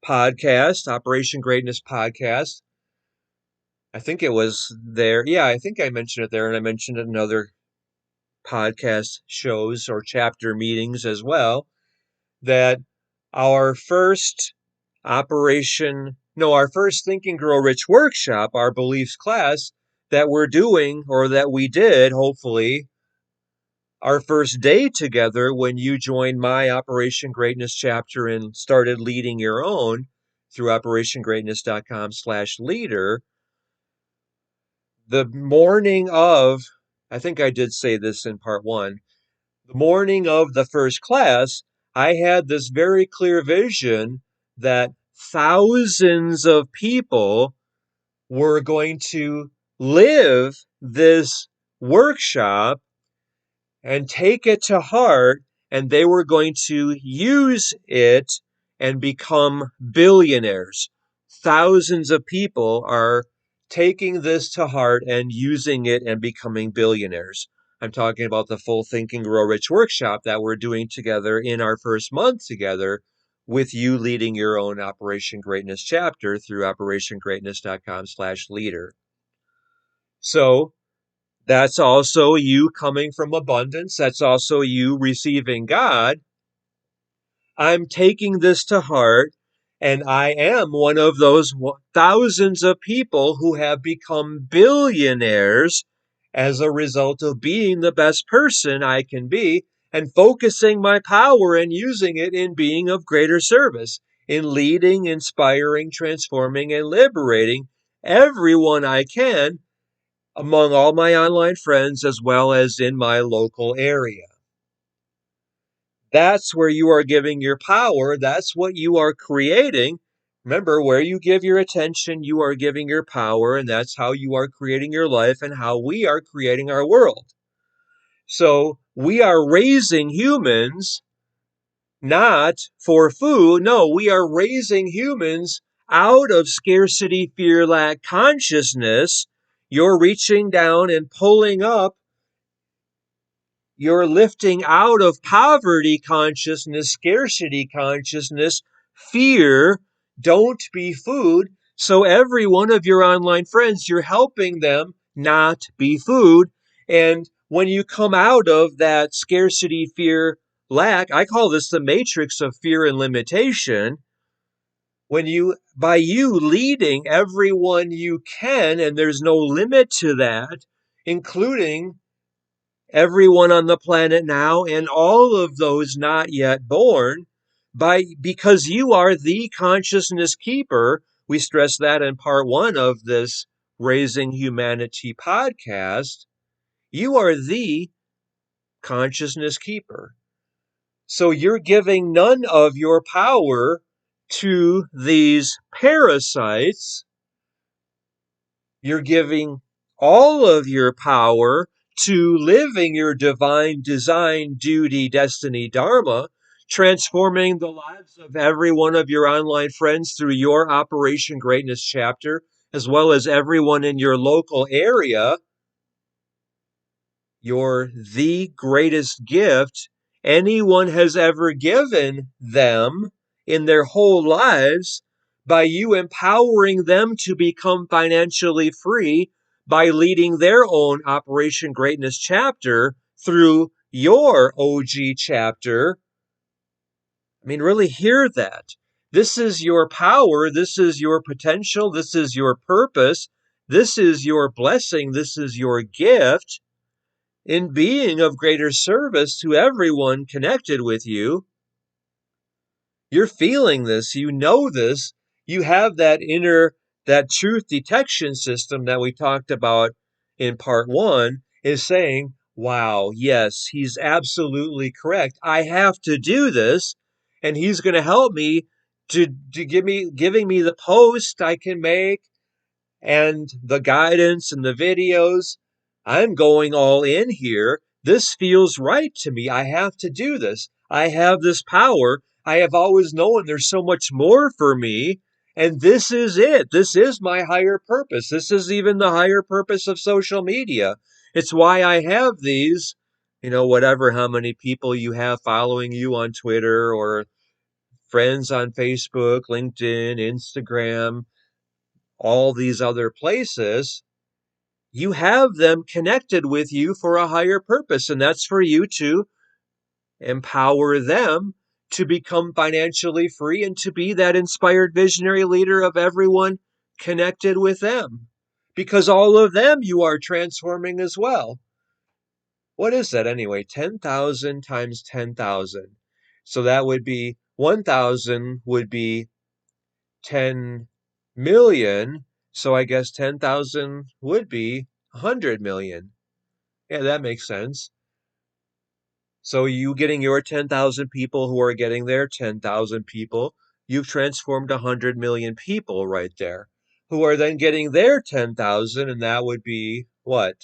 podcast, Operation Greatness podcast. I think it was there. Yeah, I think I mentioned it there, and I mentioned it in other podcast shows or chapter meetings as well, that our first our first Think and Grow Rich workshop, our beliefs class that we're doing, or that we did, hopefully, our first day together when you joined my Operation Greatness chapter and started leading your own through operationgreatness.com/leader. The morning of, I think I did say this in part 1, the morning of the first class, I had this very clear vision that thousands of people were going to live this workshop and take it to heart, and they were going to use it and become billionaires. Thousands of people are taking this to heart and using it and becoming billionaires. I'm talking about the full Think and Grow Rich workshop that we're doing together in our first month together, with you leading your own Operation Greatness chapter through operationgreatness.com/leader. So that's also you coming from abundance. That's also you receiving God. I'm taking this to heart, and I am one of those thousands of people who have become billionaires as a result of being the best person I can be and focusing my power and using it in being of greater service, in leading, inspiring, transforming, and liberating everyone I can among all my online friends as well as in my local area. That's where you are giving your power. That's what you are creating. Remember, where you give your attention, you are giving your power, and that's how you are creating your life and how we are creating our world. So we are raising humans not for food. No, we are raising humans out of scarcity, fear, lack consciousness. You're reaching down and pulling up. You're lifting out of poverty consciousness, scarcity consciousness, fear, don't be food. So every one of your online friends, you're helping them not be food. And when you come out of that scarcity, fear, lack, I call this the matrix of fear and limitation. By you leading everyone you can, and there's no limit to that, including everyone on the planet now and all of those not yet born, because you are the consciousness keeper. We stress that in part 1 of this Raising Humanity podcast. You are the consciousness keeper. So you're giving none of your power to these parasites. You're giving all of your power to living your divine design, duty, destiny, dharma, transforming the lives of every one of your online friends through your Operation Greatness chapter, as well as everyone in your local area. You're the greatest gift anyone has ever given them in their whole lives by you empowering them to become financially free by leading their own Operation Greatness chapter through your OG chapter. I mean, really hear that. This is your power. This is your potential. This is your purpose. This is your blessing. This is your gift in being of greater service to everyone connected with you. You're feeling this, you know this, you have that truth detection system that we talked about in part 1 is saying, wow, yes, he's absolutely correct. I have to do this, and he's going to help me to giving me the post I can make and the guidance and the videos. I'm going all in here. This feels right to me. I have to do this. I have this power. I have always known there's so much more for me. And this is it. This is my higher purpose. This is even the higher purpose of social media. It's why I have these, whatever, how many people you have following you on Twitter or friends on Facebook, LinkedIn, Instagram, all these other places. You have them connected with you for a higher purpose, and that's for you to empower them to become financially free and to be that inspired visionary leader of everyone connected with them. Because all of them you are transforming as well. What is that anyway? 10,000 times 10,000. So that would be 1,000 would be 10 million. So I guess 10,000 would be 100 million. Yeah, that makes sense. So you getting your 10,000 people who are getting their 10,000 people, you've transformed 100 million people right there who are then getting their 10,000, and that would be what?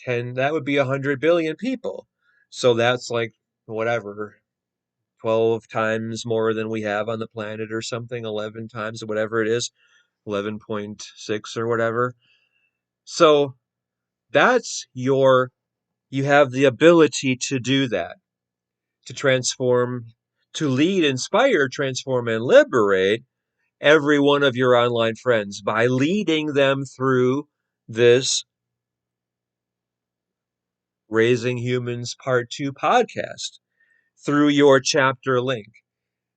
10, that would be 100 billion people. So that's like whatever, 12 times more than we have on the planet or something, 11 times or whatever it is, 11.6 or whatever. So that's you have the ability to do that, to transform, to lead, inspire, transform, and liberate every one of your online friends by leading them through this Raising Humans Part 2 podcast through your chapter link.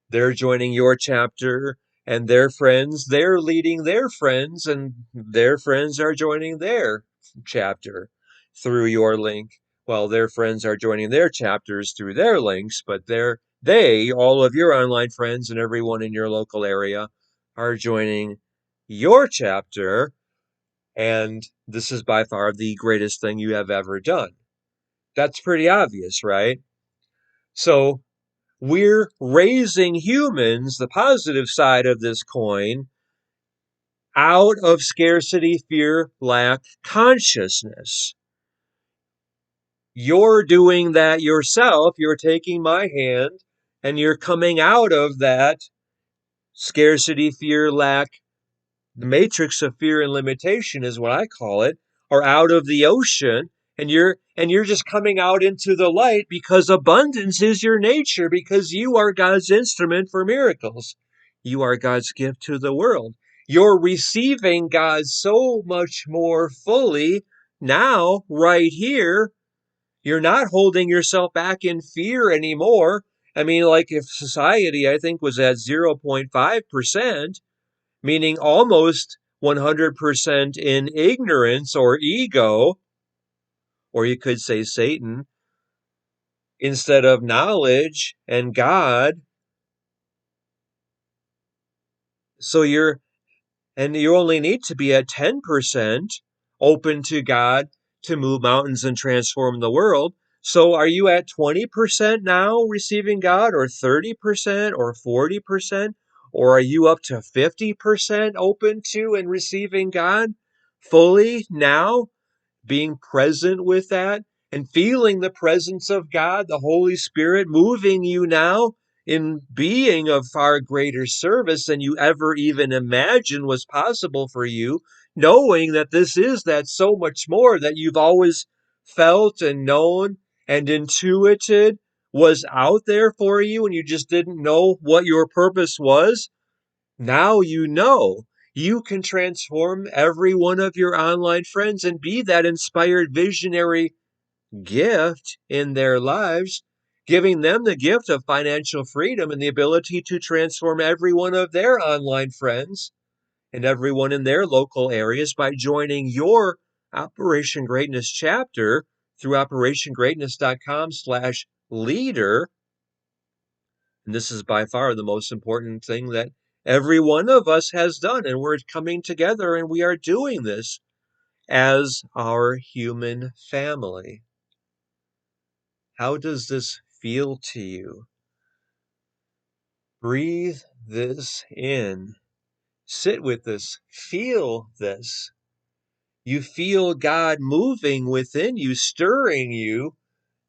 They're joining your chapter and their friends, they're leading their friends, and their friends are joining their chapter through your link. Well, their friends are joining their chapters through their links, but all of your online friends and everyone in your local area are joining your chapter. And this is by far the greatest thing you have ever done. That's pretty obvious, right? So we're raising humans, the positive side of this coin, out of scarcity, fear, lack, consciousness. You're doing that yourself. You're taking my hand and you're coming out of that scarcity, fear, lack, the matrix of fear and limitation is what I call it, or out of the ocean, and you're just coming out into the light because abundance is your nature, because you are God's instrument for miracles. You are God's gift to the world. You're receiving God so much more fully now, right here. You're not holding yourself back in fear anymore. I mean, like if society, I think, was at 0.5%, meaning almost 100% in ignorance or ego, or you could say Satan, instead of knowledge and God. So you only need to be at 10% open to God to move mountains and transform the world. So are you at 20% now receiving God, or 30%, or 40%? Or are you up to 50% open to and receiving God? fully now, being present with that and feeling the presence of God, the Holy Spirit moving you now in being of far greater service than you ever even imagined was possible for you, knowing that this is that so much more that you've always felt and known and intuited was out there for you and you just didn't know what your purpose was. Now you know. You can transform every one of your online friends and be that inspired visionary gift in their lives, giving them the gift of financial freedom and the ability to transform every one of their online friends and everyone in their local areas by joining your Operation Greatness chapter through operationgreatness.com/leader. And this is by far the most important thing that every one of us has done. And we're coming together and we are doing this as our human family. How does this feel to you? Breathe this in. Sit with this. Feel this. You feel God moving within you, stirring you.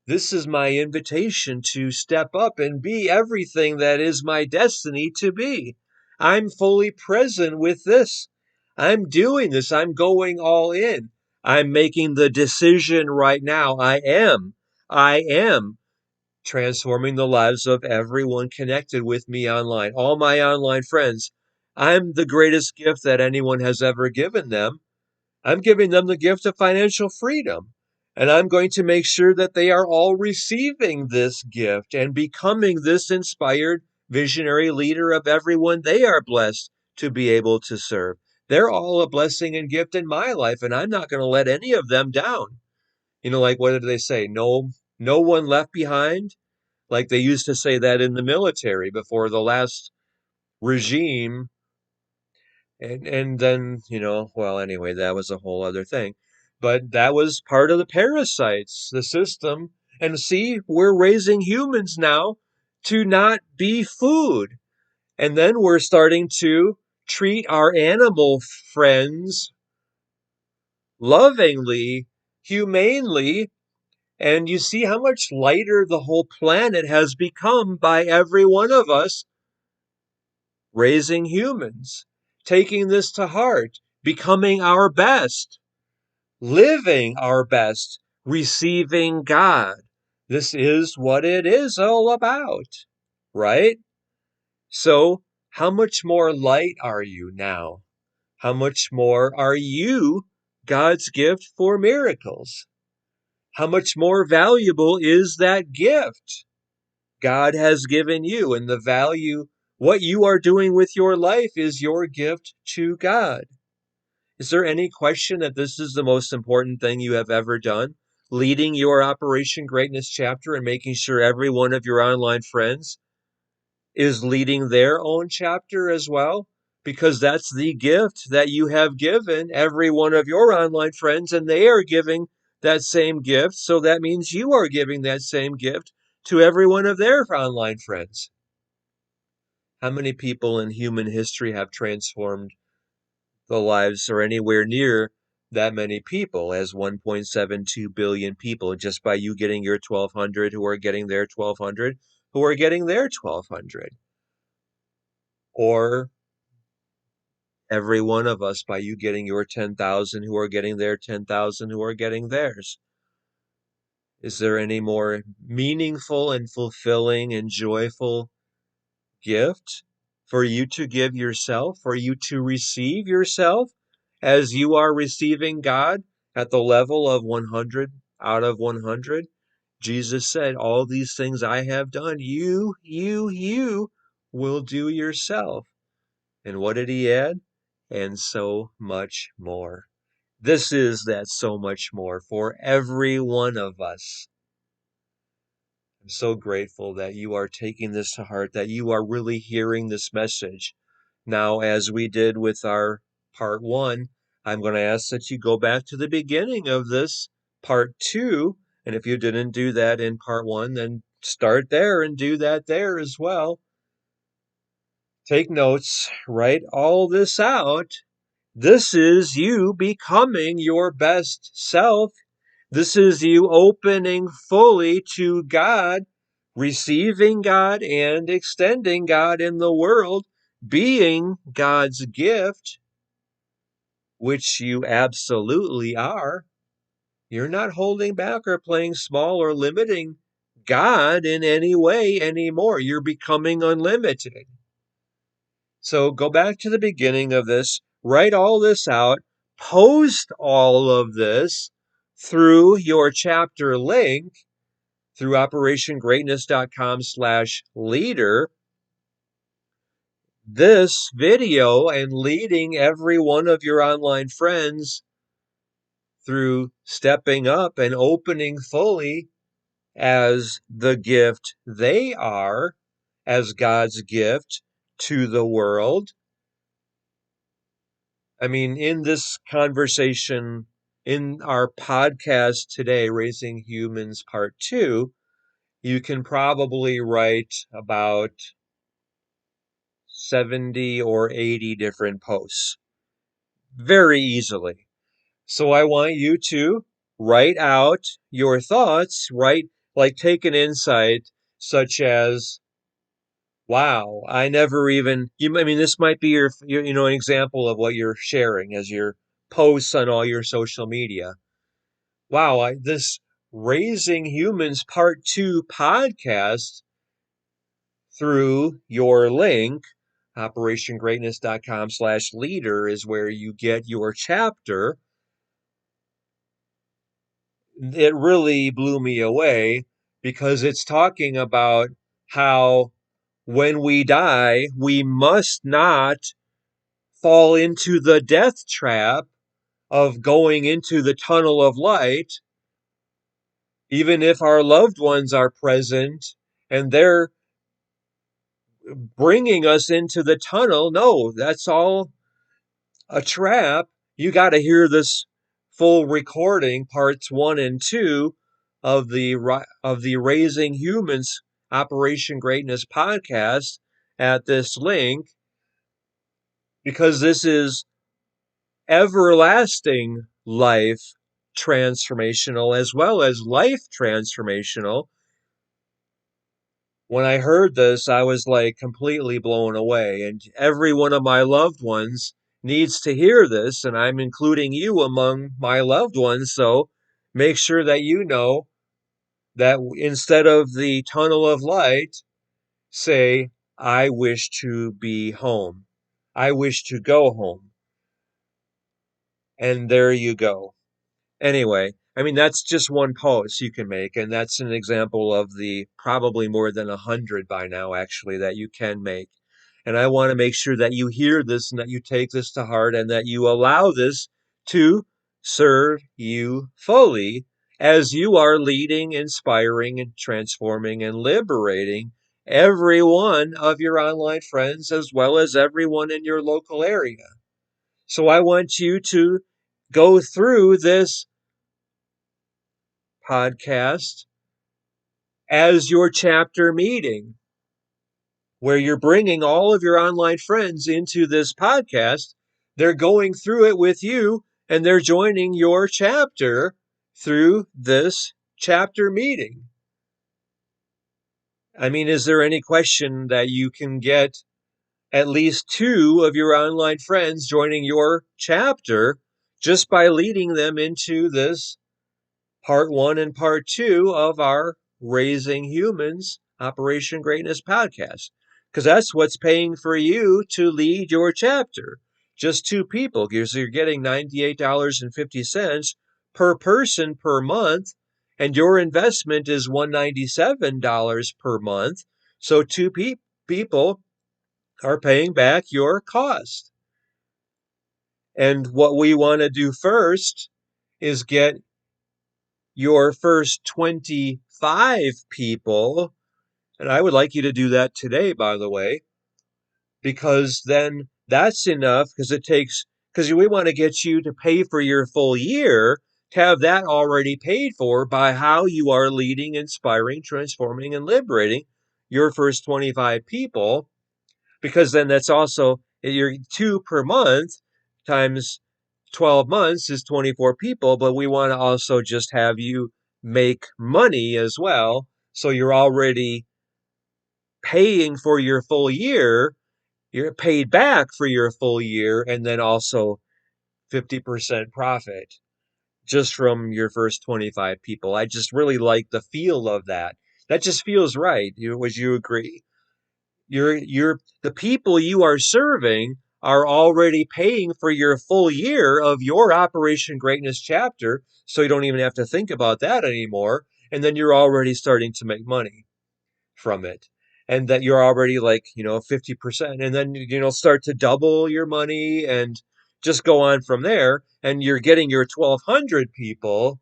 This is my invitation to step up and be everything that is my destiny to be. I'm fully present with this. I'm doing this. I'm going all in. I'm making the decision right now. I am transforming the lives of everyone connected with me online, all my online friends. I'm the greatest gift that anyone has ever given them. I'm giving them the gift of financial freedom. And I'm going to make sure that they are all receiving this gift and becoming this inspired visionary leader of everyone they are blessed to be able to serve. They're all a blessing and gift in my life, and I'm not going to let any of them down. Like what did they say? No one left behind. Like they used to say that in the military before the last regime. And then, well, anyway, that was a whole other thing. But that was part of the parasites, the system. And see, we're raising humans now to not be food. And then we're starting to treat our animal friends lovingly, humanely. And you see how much lighter the whole planet has become by every one of us raising humans, taking this to heart, becoming our best, living our best, receiving God. This is what it is all about, right? So, how much more light are you now? How much more are you God's gift for miracles? How much more valuable is that gift God has given you? And the value, what you are doing with your life is your gift to God. Is there any question that this is the most important thing you have ever done? Leading your Operation Greatness chapter and making sure every one of your online friends is leading their own chapter as well? Because that's the gift that you have given every one of your online friends, and they are giving that same gift. So that means you are giving that same gift to every one of their online friends. How many people in human history have transformed the lives or anywhere near that many people as 1.72 billion people just by you getting your 1,200 who are getting their 1,200 who are getting their 1,200? Or every one of us by you getting your 10,000 who are getting their 10,000 who are getting theirs? Is there any more meaningful and fulfilling and joyful gift for you to give yourself, for you to receive yourself as you are receiving God at the level of 100 out of 100? Jesus said, all these things I have done, you will do yourself. And what did he add? And so much more. This is that so much more for every one of us. I'm so grateful that you are taking this to heart, that you are really hearing this message. Now, as we did with our part one, I'm going to ask that you go back to the beginning of this part two. And if you didn't do that in part one, then start there and do that there as well. Take notes, write all this out. This is you becoming your best self. This is you opening fully to God, receiving God and extending God in the world, being God's gift, which you absolutely are. You're not holding back or playing small or limiting God in any way anymore. You're becoming unlimited. So go back to the beginning of this, write all this out, post all of this through your chapter link through operationgreatness.com/leader. This video and leading every one of your online friends through stepping up and opening fully as the gift they are, as God's gift to the world. I mean, in this conversation, in our podcast today, Raising Humans Part 2, you can probably write about 70 or 80 different posts very easily. So I want you to write out your thoughts, take an insight such as, wow, I never even, I mean, this might be an example of what you're sharing as your posts on all your social media. Wow, this Raising Humans Part 2 podcast through your link, operationgreatness.com/leader is where you get your chapter. It really blew me away because it's talking about how when we die, we must not fall into the death trap of going into the tunnel of light, even if our loved ones are present and they're bringing us into the tunnel. No, that's all a trap. You got to hear this full recording, parts 1 and 2 of the Raising Humans Operation Greatness podcast at this link, because this is everlasting life transformational as well as life transformational. When I heard this, I was like completely blown away, and every one of my loved ones needs to hear this, and I'm including you among my loved ones. So make sure that you know that instead of the tunnel of light, say, I wish to be home. I wish to go home. And there you go. Anyway, I mean, that's just one post you can make, and that's an example of the probably more than 100 by now, actually, that you can make. And I want to make sure that you hear this and that you take this to heart and that you allow this to serve you fully as you are leading, inspiring, and transforming and liberating every one of your online friends as well as everyone in your local area. So I want you to go through this podcast as your chapter meeting, where you're bringing all of your online friends into this podcast. They're going through it with you and they're joining your chapter through this chapter meeting. I mean, is there any question that you can get at least 2 of your online friends joining your chapter just by leading them into this part 1 and part 2 of our Raising Humans Operation Greatness podcast? Because that's what's paying for you to lead your chapter. Just 2 people, because you're getting $98.50 per person per month, and your investment is $197 per month. So 2 people are paying back your cost. And what we want to do first is get your first 25 people, and I would like you to do that today, by the way, because then that's enough, because we want to get you to pay for your full year, to have that already paid for by how you are leading, inspiring, transforming, and liberating your first 25 people, because then that's also your 2 per month, times 12 months is 24 people, but we want to also just have you make money as well. So you're already paying for your full year, you're paid back for your full year, and then also 50% profit just from your first 25 people. I just really like the feel of that. That just feels right. Would you agree? The people you are serving are already paying for your full year of your Operation Greatness chapter, so you don't even have to think about that anymore. And then you're already starting to make money from it. And that you're already like, 50%. And then, start to double your money and just go on from there. And you're getting your 1,200 people.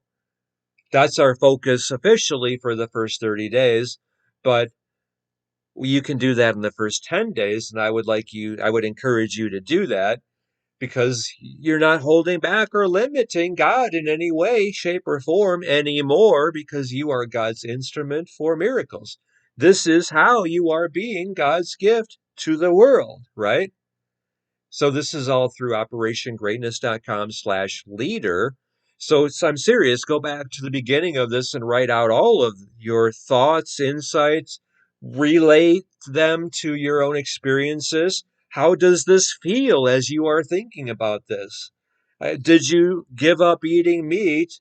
That's our focus officially for the first 30 days. But you can do that in the first 10 days. And I would encourage you to do that because you're not holding back or limiting God in any way, shape, or form anymore because you are God's instrument for miracles. This is how you are being God's gift to the world, right? So this is all through operationgreatness.com/leader. So I'm serious. Go back to the beginning of this and write out all of your thoughts, insights, relate them to your own experiences. How does this feel as you are thinking about this? Did you give up eating meat?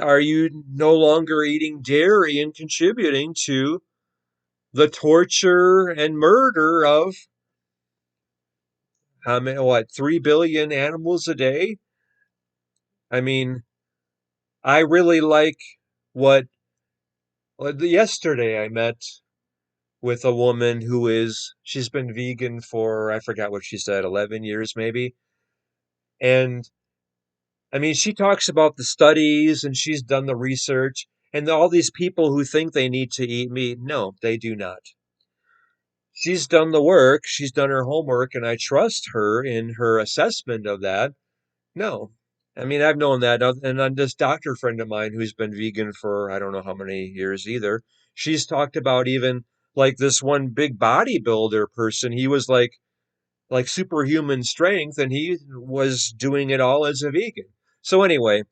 Are you no longer eating dairy and contributing to the torture and murder of 3 billion animals a day? I mean, I really like what yesterday I met with a woman she's been vegan for, I forgot what she said, 11 years maybe. And I mean, she talks about the studies and she's done the research and all these people who think they need to eat meat. No, they do not. She's done the work, she's done her homework, and I trust her in her assessment of that. No. I mean, I've known that. And then this doctor friend of mine who's been vegan for I don't know how many years either, she's talked about even like this one big bodybuilder person. He was like superhuman strength and he was doing it all as a vegan. So anyway,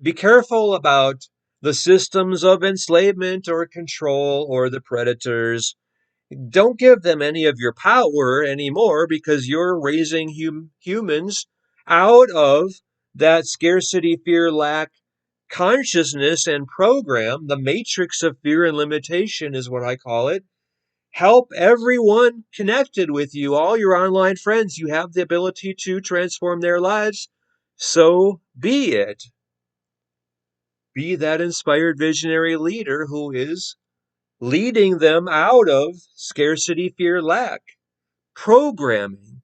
be careful about the systems of enslavement or control or the predators. Don't give them any of your power anymore because you're raising humans out of that scarcity, fear, lack consciousness and program. The matrix of fear and limitation is what I call it. Help everyone connected with you, all your online friends. You have the ability to transform their lives. So be it. Be that inspired visionary leader who is leading them out of scarcity, fear, lack programming.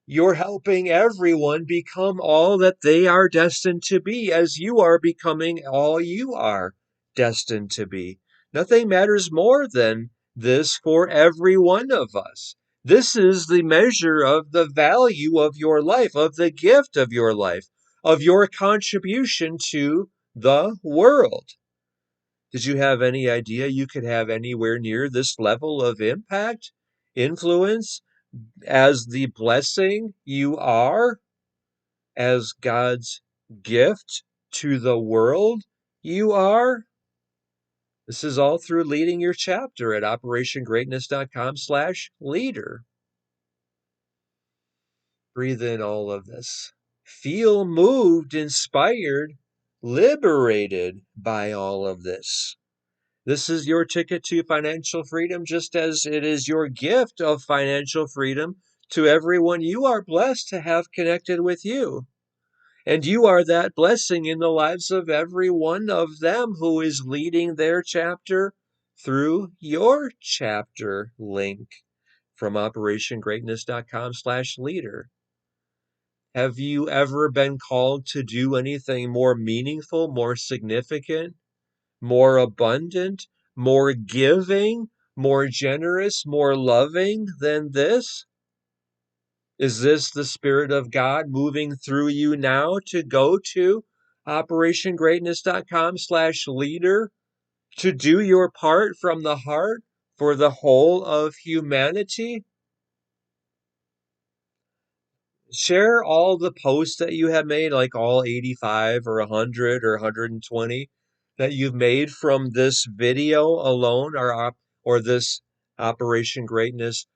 You're helping everyone become all that they are destined to be as you are becoming all you are destined to be. Nothing matters more than this for every one of us. This is the measure of the value of your life, of the gift of your life, of your contribution to the world. Did you have any idea you could have anywhere near this level of impact, influence, as the blessing you are, as God's gift to the world you are? This is all through leading your chapter at operationgreatness.com/leader. Breathe in all of this. Feel moved, inspired, liberated by all of this. This is your ticket to financial freedom, just as it is your gift of financial freedom to everyone you are blessed to have connected with you. And you are that blessing in the lives of every one of them who is leading their chapter through your chapter link from operationgreatness.com/leader. Have you ever been called to do anything more meaningful, more significant, more abundant, more giving, more generous, more loving than this? Is this the Spirit of God moving through you now to go to operationgreatness.com/leader to do your part from the heart for the whole of humanity? Share all the posts that you have made, like all 85 or 100 or 120 that you've made from this video alone, or this Operation Greatness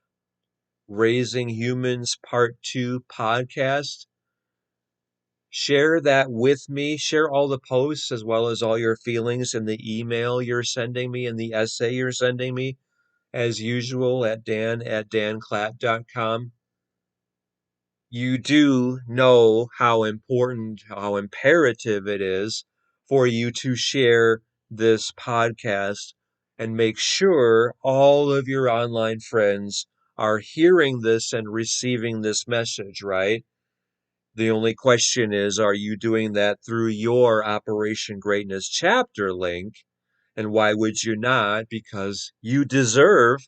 Raising Humans Part 2 podcast. Share that with me. Share all the posts as well as all your feelings in the email you're sending me and the essay you're sending me, as usual, at dan@danclatt.com. You do know how important, how imperative it is for you to share this podcast and make sure all of your online friends are hearing this and receiving this message, right? The only question is, are you doing that through your Operation Greatness chapter link? And why would you not? Because you deserve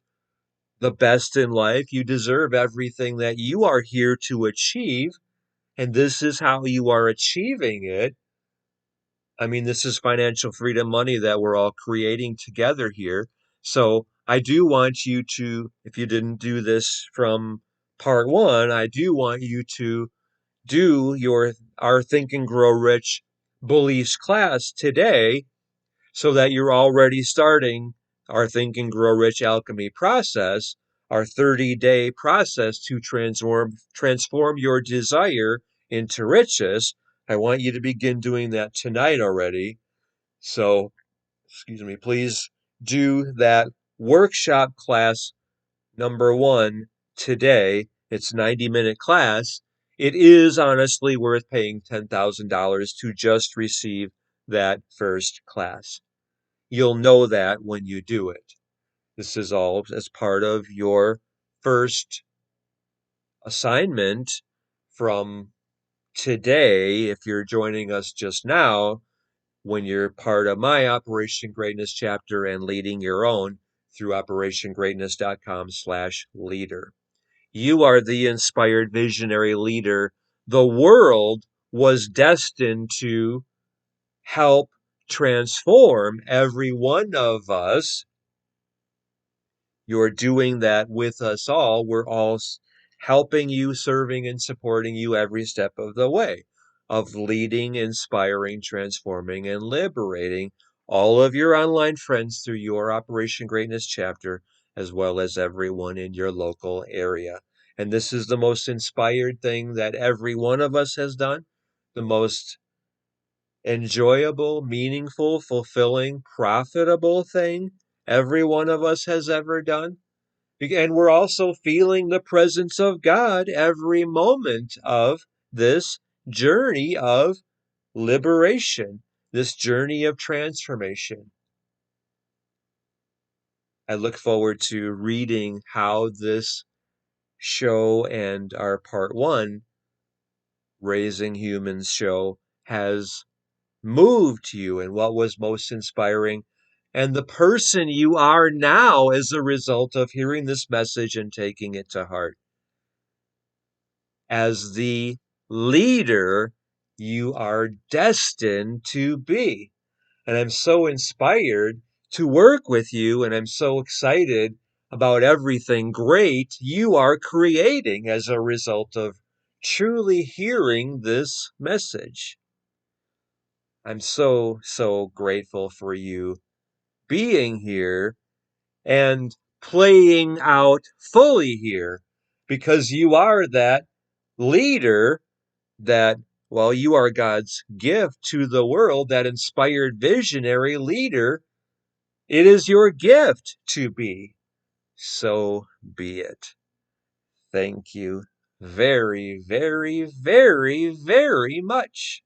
the best in life. You deserve everything that you are here to achieve. And this is how you are achieving it. I mean, this is financial freedom money that we're all creating together here. So I do want you to, if you didn't do this from part one, I do want you to do our Think and Grow Rich beliefs class today, so that you're already starting our Think and Grow Rich alchemy process, our 30-day process to transform your desire into riches. I want you to begin doing that tonight already. So, excuse me, please do that workshop class number 1 today. It's 90-minute class. It is honestly worth paying $10,000 to just receive that first class. You'll know that when you do it. This is all as part of your first assignment from today. If you're joining us just now, when you're part of my Operation Greatness chapter and leading your own through operationgreatness.com/leader. You are the inspired visionary leader the world was destined to help transform. Every one of us. You're doing that with us all. We're all helping you, serving, and supporting you every step of the way of leading, inspiring, transforming, and liberating all of your online friends through your Operation Greatness chapter, as well as everyone in your local area. And this is the most inspired thing that every one of us has done, the most enjoyable, meaningful, fulfilling, profitable thing every one of us has ever done. And we're also feeling the presence of God every moment of this journey of liberation, this journey of transformation. I look forward to reading how this show and our part 1 Raising Humans show has moved you and what was most inspiring, and the person you are now as a result of hearing this message and taking it to heart. As the leader you are destined to be. And I'm so inspired to work with you, and I'm so excited about everything great you are creating as a result of truly hearing this message. I'm so grateful for you being here and playing out fully here, because you are that leader that, well, you are God's gift to the world, that inspired visionary leader. It is your gift to be. So be it. Thank you very, very, very, very much.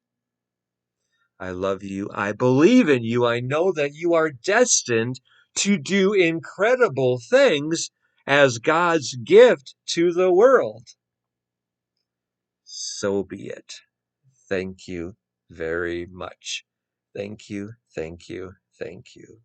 I love you. I believe in you. I know that you are destined to do incredible things as God's gift to the world. So be it. Thank you very much. Thank you, thank you, thank you.